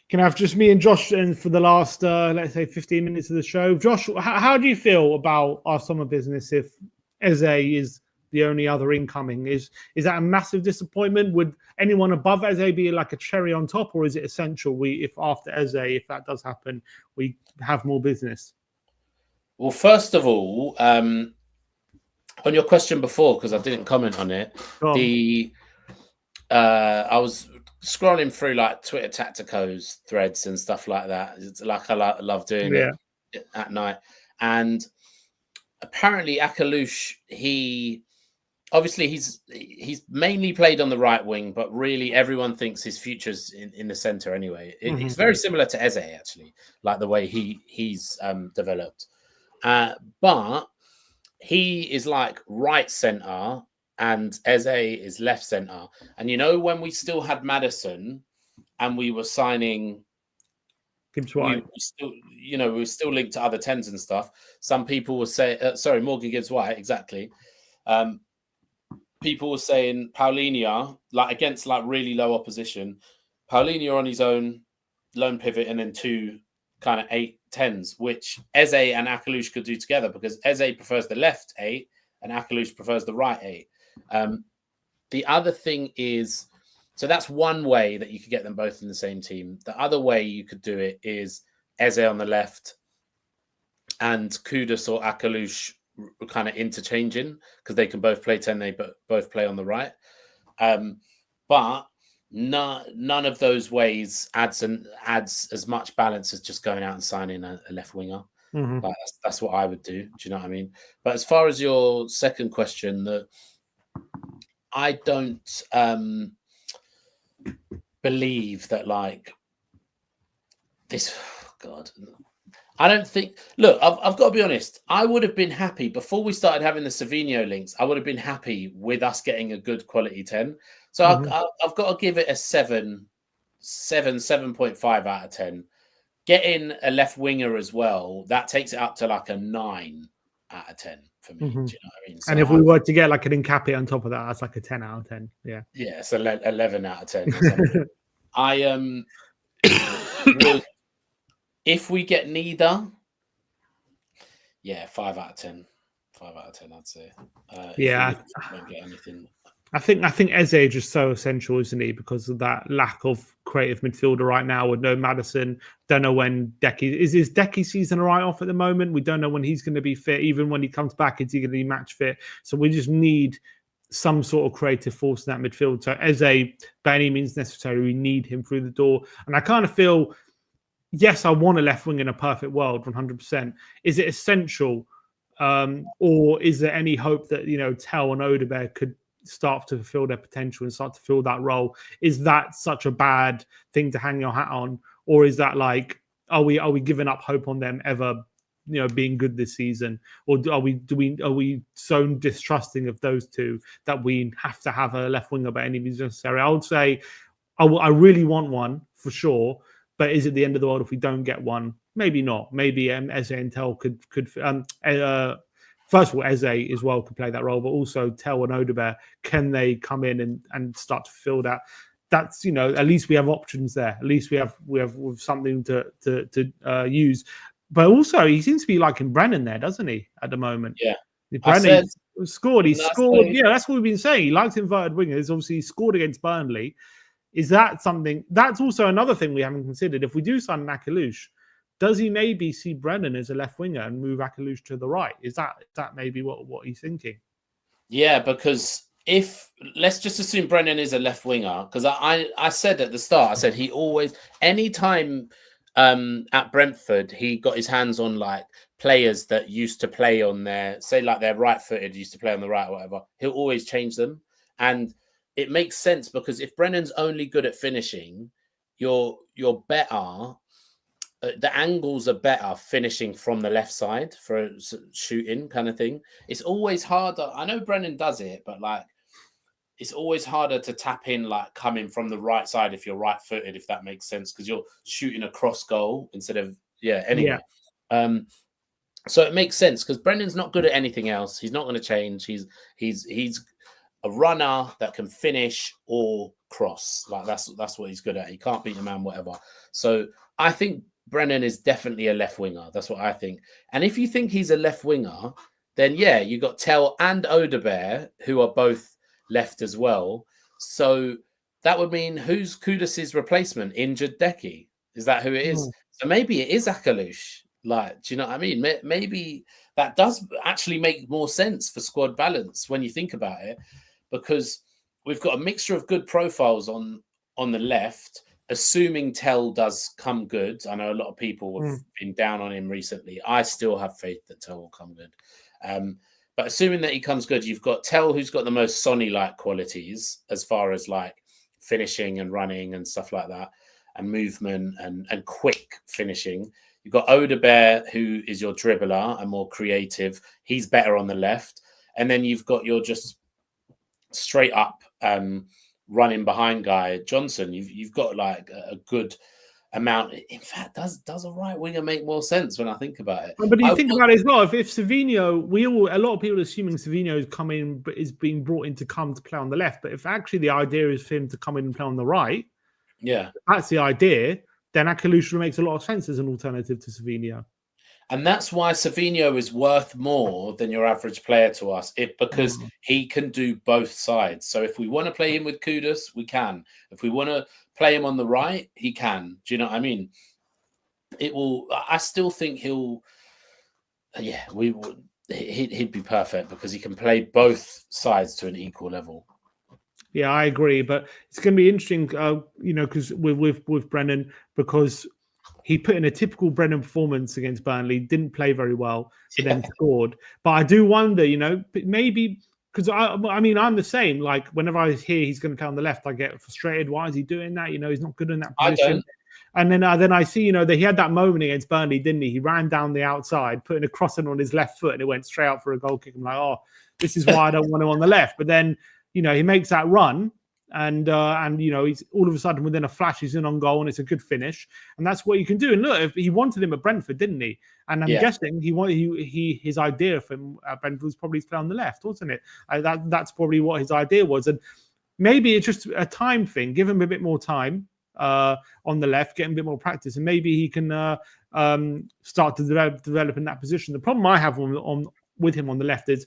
Can I have just me and Josh in for the last, let's say, 15 minutes of the show? Josh, how do you feel about our summer business if Eze is the only other incoming? Is that a massive disappointment? Would anyone above Eze be like a cherry on top, or is it essential if after Eze, if that does happen, we have more business? Well, first of all, on your question before, because I didn't comment on it, I was scrolling through like Twitter Tacticos threads and stuff like that. It's like I love doing it at night. And apparently Akalush, obviously he's mainly played on the right wing, but really everyone thinks his future's in the centre anyway. It's very similar to Eze, actually, like the way he's developed. But he is like right centre and Eze is left centre. And you know, when we still had Maddison and we were signing Gibbs White, we were still linked to other 10s and stuff. Some people were saying, Morgan Gibbs White, exactly. People were saying Paulinho, like against like really low opposition, Paulinho on his own, lone pivot, and then two kind of 8-10s, which Eze and Akalush could do together because Eze prefers the left 8 and Akalush prefers the right 8. The other thing is, so that's one way that you could get them both in the same team. The other way you could do it is Eze on the left and Kudus or Akalush kind of interchanging because they can both play 10, they both play on the right. But none of those ways adds as much balance as just going out and signing a left winger. Like that's what I would do. Do you know what I mean? But as far as your second question, that I don't believe that like this. God. I don't think. Look, I've got to be honest. I would have been happy before we started having the Savinho links. I would have been happy with us getting a good quality 10. So I've got to give it a 7.5 out of 10. Getting a left winger as well, that takes it up to like a 9 out of 10 for me. Do you know what I mean? So and if we were to get like an Incapi on top of that, that's like a 10 out of 10. Yeah. Yeah, it's 11 out of 10. Or something. I would. If we get neither, 5 out of 10. 5 out of 10, I'd say. Yeah. If we don't get anything. I think Eze is just so essential, isn't he? Because of that lack of creative midfielder right now with no Maddison. Don't know when Decky is his Decky season right off at the moment. We don't know when he's going to be fit. Even when he comes back, is he going to be match fit? So we just need some sort of creative force in that midfield. So Eze, by any means necessary, we need him through the door. And I kind of feel, yes, I want a left wing in a perfect world, 100%. Is it essential? Or is there any hope that, Tell and Odegaard could start to fulfill their potential and start to fill that role? Is that such a bad thing to hang your hat on? Or is that like, are we giving up hope on them ever, being good this season? Or are we so distrusting of those two that we have to have a left winger by any means necessary? I would say I really want one for sure, but is it the end of the world if we don't get one? Maybe not. Maybe Eze and Tell could first of all, Eze as well could play that role, but also Tell and Odegaard, can they come in and start to fill that? That's, at least we have options there. At least we have something to use. But also, he seems to be liking Brennan there, doesn't he? At the moment, Yeah. Brennan scored. He scored. Day. Yeah, that's what we've been saying. He likes inverted wingers. Obviously, he scored against Burnley. Is that something? That's also another thing we haven't considered. If we do sign Akalush, does he maybe see Brennan as a left winger and move Akalush to the right? Is that maybe what he's thinking? Yeah, because let's just assume Brennan is a left winger, because I said at the start, I said he always, anytime at Brentford, he got his hands on like players that used to play on their, say like they're right-footed, used to play on the right or whatever, he'll always change them. And it makes sense because if Brennan's only good at finishing, you're better. The angles are better finishing from the left side for a shooting kind of thing. It's always harder. I know Brennan does it, but like it's always harder to tap in like coming from the right side if you're right-footed, if that makes sense, because you're shooting a cross goal instead of anyway. Yeah. So it makes sense because Brennan's not good at anything else. He's not going to change. He's a runner that can finish or cross. Like that's what he's good at. He can't beat a man, whatever. So I think Brennan is definitely a left winger. That's what I think. And if you think he's a left winger, then yeah, you got Tell and Odegaard, who are both left as well. So that would mean who's Kudus's replacement? Injured Decky. Is that who it is? So maybe it is Akalush. Like, do you know what I mean? Maybe that does actually make more sense for squad balance when you think about it, because we've got a mixture of good profiles on the left, assuming Tell does come good. I know a lot of people have been down on him recently. I still have faith that Tell will come good. But assuming that he comes good, you've got Tell, who's got the most Sonny-like qualities as far as like finishing and running and stuff like that, and movement and quick finishing. You've got Odegaard, who is your dribbler and more creative. He's better on the left. And then you've got your just straight up running behind guy, Johnson. You've got like a good amount. In fact, does a right winger make more sense when I think about it? But you think about it as well. If Savinho, a lot of people are assuming Savinho is being brought in to come to play on the left. But if actually the idea is for him to come in and play on the right, yeah, that's the idea. Then Akalush makes a lot of sense as an alternative to Savinho. And that's why Savinho is worth more than your average player to us, because he can do both sides. So if we want to play him with Kudus, we can. If we want to play him on the right, he can. Do you know what I mean? I still think he'd be perfect because he can play both sides to an equal level. Yeah, I agree, but it's going to be interesting, because with Brennan, because he put in a typical Brennan performance against Burnley, didn't play very well, but then scored. But I do wonder, maybe because I'm the same. Like whenever I hear he's going to play on the left, I get frustrated. Why is he doing that? He's not good in that position. I don't. And then I see, that he had that moment against Burnley, didn't he? He ran down the outside, putting a cross in on his left foot, and it went straight out for a goal kick. I'm like, oh, this is why I don't want him on the left. But then, he makes that run, and he's all of a sudden within a flash, he's in on goal, and it's a good finish, and that's what you can do. And look, if he wanted him at Brentford, didn't he? And I'm guessing his idea for him at Brentford was probably to play on the left, wasn't it? That's probably what his idea was, and maybe it's just a time thing. Give him a bit more time on the left, get him a bit more practice, and maybe he can start to develop in that position. The problem I have with him on the left is,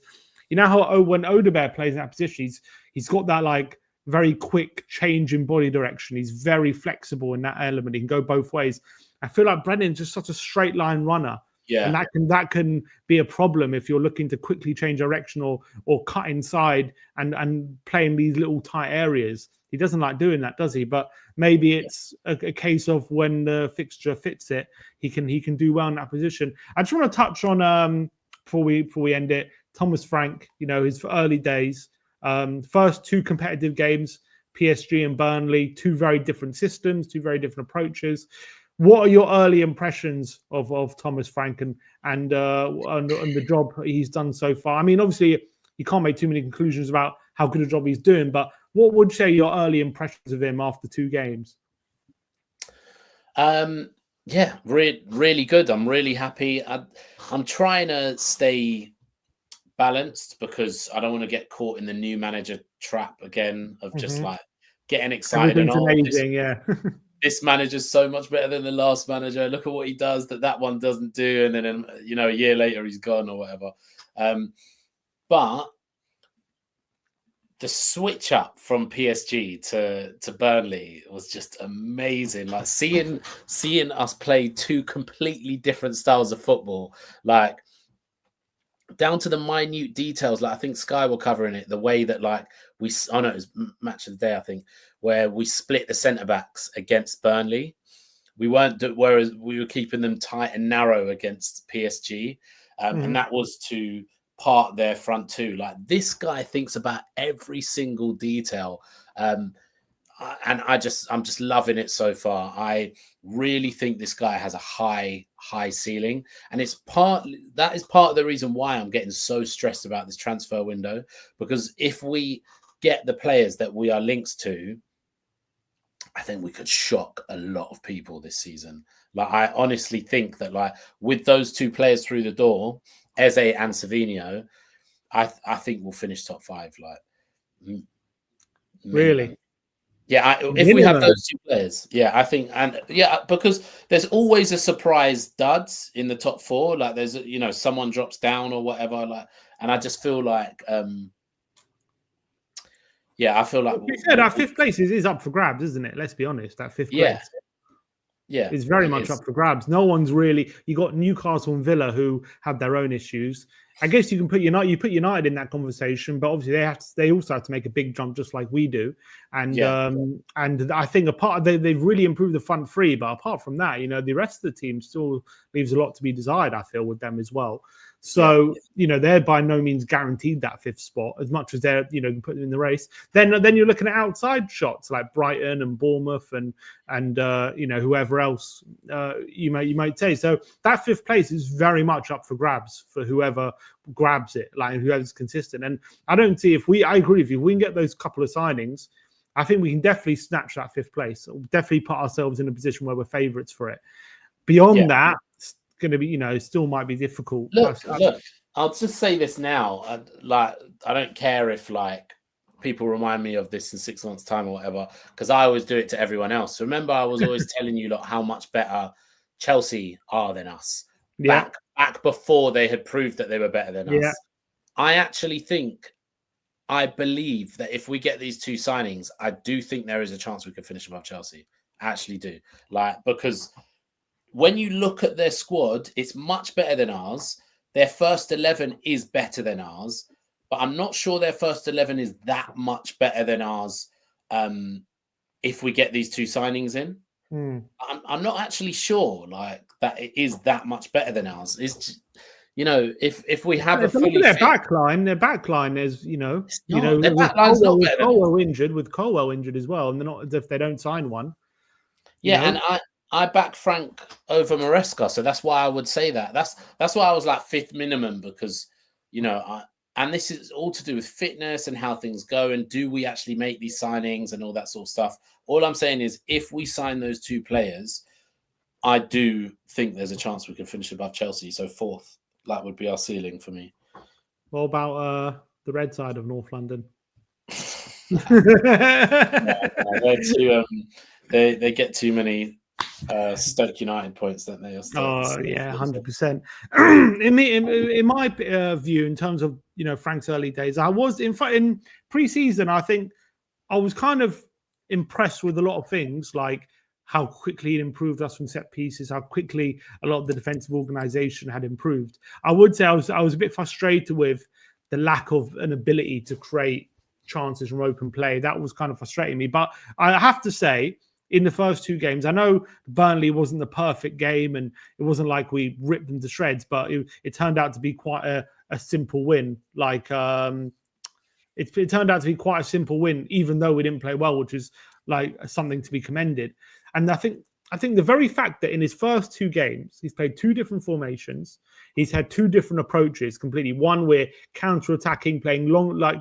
you know how when Odegaard plays in that position, he's got that like very quick change in body direction. He's very flexible in that element. He can go both ways. I feel like Brennan's just such a straight line runner. Yeah. And that can be a problem if you're looking to quickly change direction or cut inside and play in these little tight areas. He doesn't like doing that, does he? But maybe it's a case of when the fixture fits it, he can do well in that position. I just want to touch on before we end it, Thomas Frank, you know, his early days, first 2 competitive games, PSG and Burnley, 2 very different systems, 2 very different approaches. What are your early impressions of Thomas Frank and the job he's done so far? I mean, obviously, you can't make too many conclusions about how good a job he's doing, but what would you say your early impressions of him after 2 games? Yeah, really good. I'm really happy. I'm trying to stay balanced because I don't want to get caught in the new manager trap again of just like getting excited and amazing, this manager's so much better than the last manager. Look at what he does that one doesn't do, and then you know, a year later he's gone or whatever. But the switch up from PSG to Burnley was just amazing. Like seeing us play 2 completely different styles of football, like down to the minute details. Like I think Sky were covering it, the way that like it was match of the day, I think, where we split the centre backs against Burnley. We weren't, whereas we were keeping them tight and narrow against PSG, and that was to part their front 2. Like this guy thinks about every single detail, and I'm just loving it so far. I really think this guy has a high ceiling, and that is part of the reason why I'm getting so stressed about this transfer window, because if we get the players that we are linked to, I think we could shock a lot of people this season. Like I honestly think that like with those 2 players through the door, Eze and Savinho, I think we'll finish top 5. Like really. Yeah, if we have those 2 players, I think, and because there's always a surprise duds in the top 4. Like there's, you know, someone drops down or whatever. Like, and I just feel like, I feel like you said our 5th place is up for grabs, isn't it? Let's be honest, that 5th place. Yeah, it's very much up for grabs. No one's really. You got Newcastle and Villa who have their own issues. I guess you can put United in that conversation, but obviously they also have to make a big jump just like we do. And and I think they've really improved the front 3, but apart from that, you know, the rest of the team still leaves a lot to be desired, I feel, with them as well. So, you know, they're by no means guaranteed that 5th spot as much as they're, you know, put them in the race. Then you're looking at outside shots like Brighton and Bournemouth and you know, whoever else you might say. So that 5th place is very much up for grabs for whoever grabs it, like whoever's consistent. And I don't see I agree with you. If we can get those couple of signings, I think we can definitely snatch that 5th place. We'll definitely put ourselves in a position where we're favourites for it. Beyond that, going to be, you know, still might be difficult. Look, I'll just say this now. I don't care if like people remind me of this in 6 months' time or whatever, because I always do it to everyone else. Remember, I was always telling you how much better Chelsea are than us back before they had proved that they were better than us. I actually I believe that if we get these 2 signings, I do think there is a chance we could finish above Chelsea. I actually do. Like, because when you look at their squad, it's much better than ours. Their first 11 is better than ours, but I'm not sure their first 11 is that much better than ours if we get these 2 signings in. I'm not actually sure like that it is that much better than ours. It's, you know, if we have a fully their backline is, you know, their backline's not better. Colwell injured as well, and they're not, if they don't sign one. And I back Frank over Maresca, so that's why I would say that. That's why I was like 5th minimum, because, you know, and this is all to do with fitness and how things go, and do we actually make these signings and all that sort of stuff. All I'm saying is, if we sign those 2 players, I do think there's a chance we can finish above Chelsea. So 4th, that would be our ceiling for me. What about the red side of North London? They're too, they get too many Stoke United points, don't they? Oh yeah, 100%. In my view, in terms of Frank's early days, I was in pre-season. I think I was kind of impressed with a lot of things, like how quickly it improved us from set pieces, how quickly a lot of the defensive organization had improved. I would say I was a bit frustrated with the lack of an ability to create chances from open play. That was kind of frustrating me. But I have to say, in the first two games, I know Burnley wasn't the perfect game and it wasn't like we ripped them to shreds, but it turned out to be quite a simple win. Like it turned out to be quite a simple win, even though we didn't play well, which is like something to be commended. And I think the very fact that in his first two games, he's played two different formations, he's had two different approaches completely. One, we're counter-attacking, playing long, like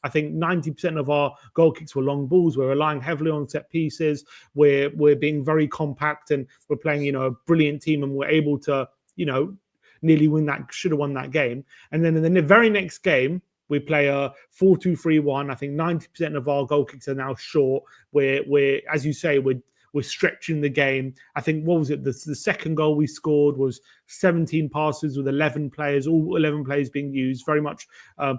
I think 90% of our goal kicks were long balls. We're relying heavily on set pieces. We're being very compact, and we're playing, a brilliant team, and we're able to, nearly win that, should have won that game. And then in the very next game, we play a 4-2-3-1. I think 90% of our goal kicks are now short. We're as you say, we're stretching the game. I think, what was it? The second goal we scored was 17 passes with 11 players, all 11 players being used, very much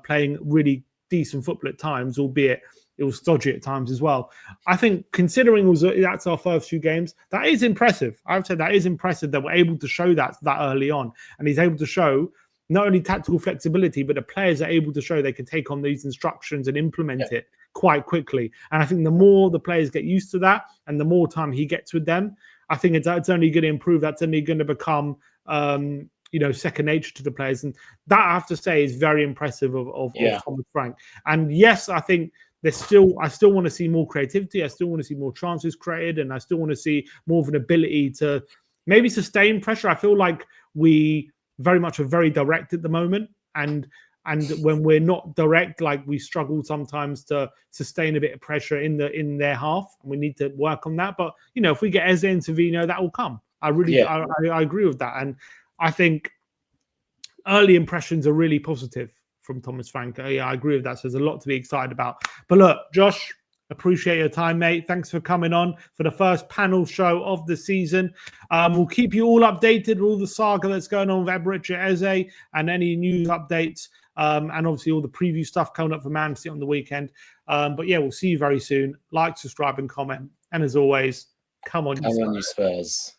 playing really decent football at times, albeit it was stodgy at times as well. I think, considering that's our first few games, that is impressive. I would say that is impressive that we're able to show that early on. And he's able to show not only tactical flexibility, but the players are able to show they can take on these instructions and implement it quite quickly. And I think the more the players get used to that and the more time he gets with them, I think it's only going to improve. That's only going to become, second nature to the players. And that, I have to say, is very impressive of Thomas Frank. And yes, I think I still want to see more creativity. I still want to see more chances created. And I still want to see more of an ability to maybe sustain pressure. I feel like we very much are very direct at the moment. And when we're not direct, like, we struggle sometimes to sustain a bit of pressure in their half, and we need to work on that. But if we get Eze and Savinho, that will come. I agree with that, and I think early impressions are really positive from Thomas Frank. Yeah, I agree with that. So there's a lot to be excited about. But look, Josh, appreciate your time, mate. Thanks for coming on for the first panel show of the season. We'll keep you all updated with all the saga that's going on with Eberechi Eze and any news updates. And obviously all the preview stuff coming up for Man City on the weekend. But yeah, we'll see you very soon. Like, subscribe, and comment. And as always, come on, you Spurs.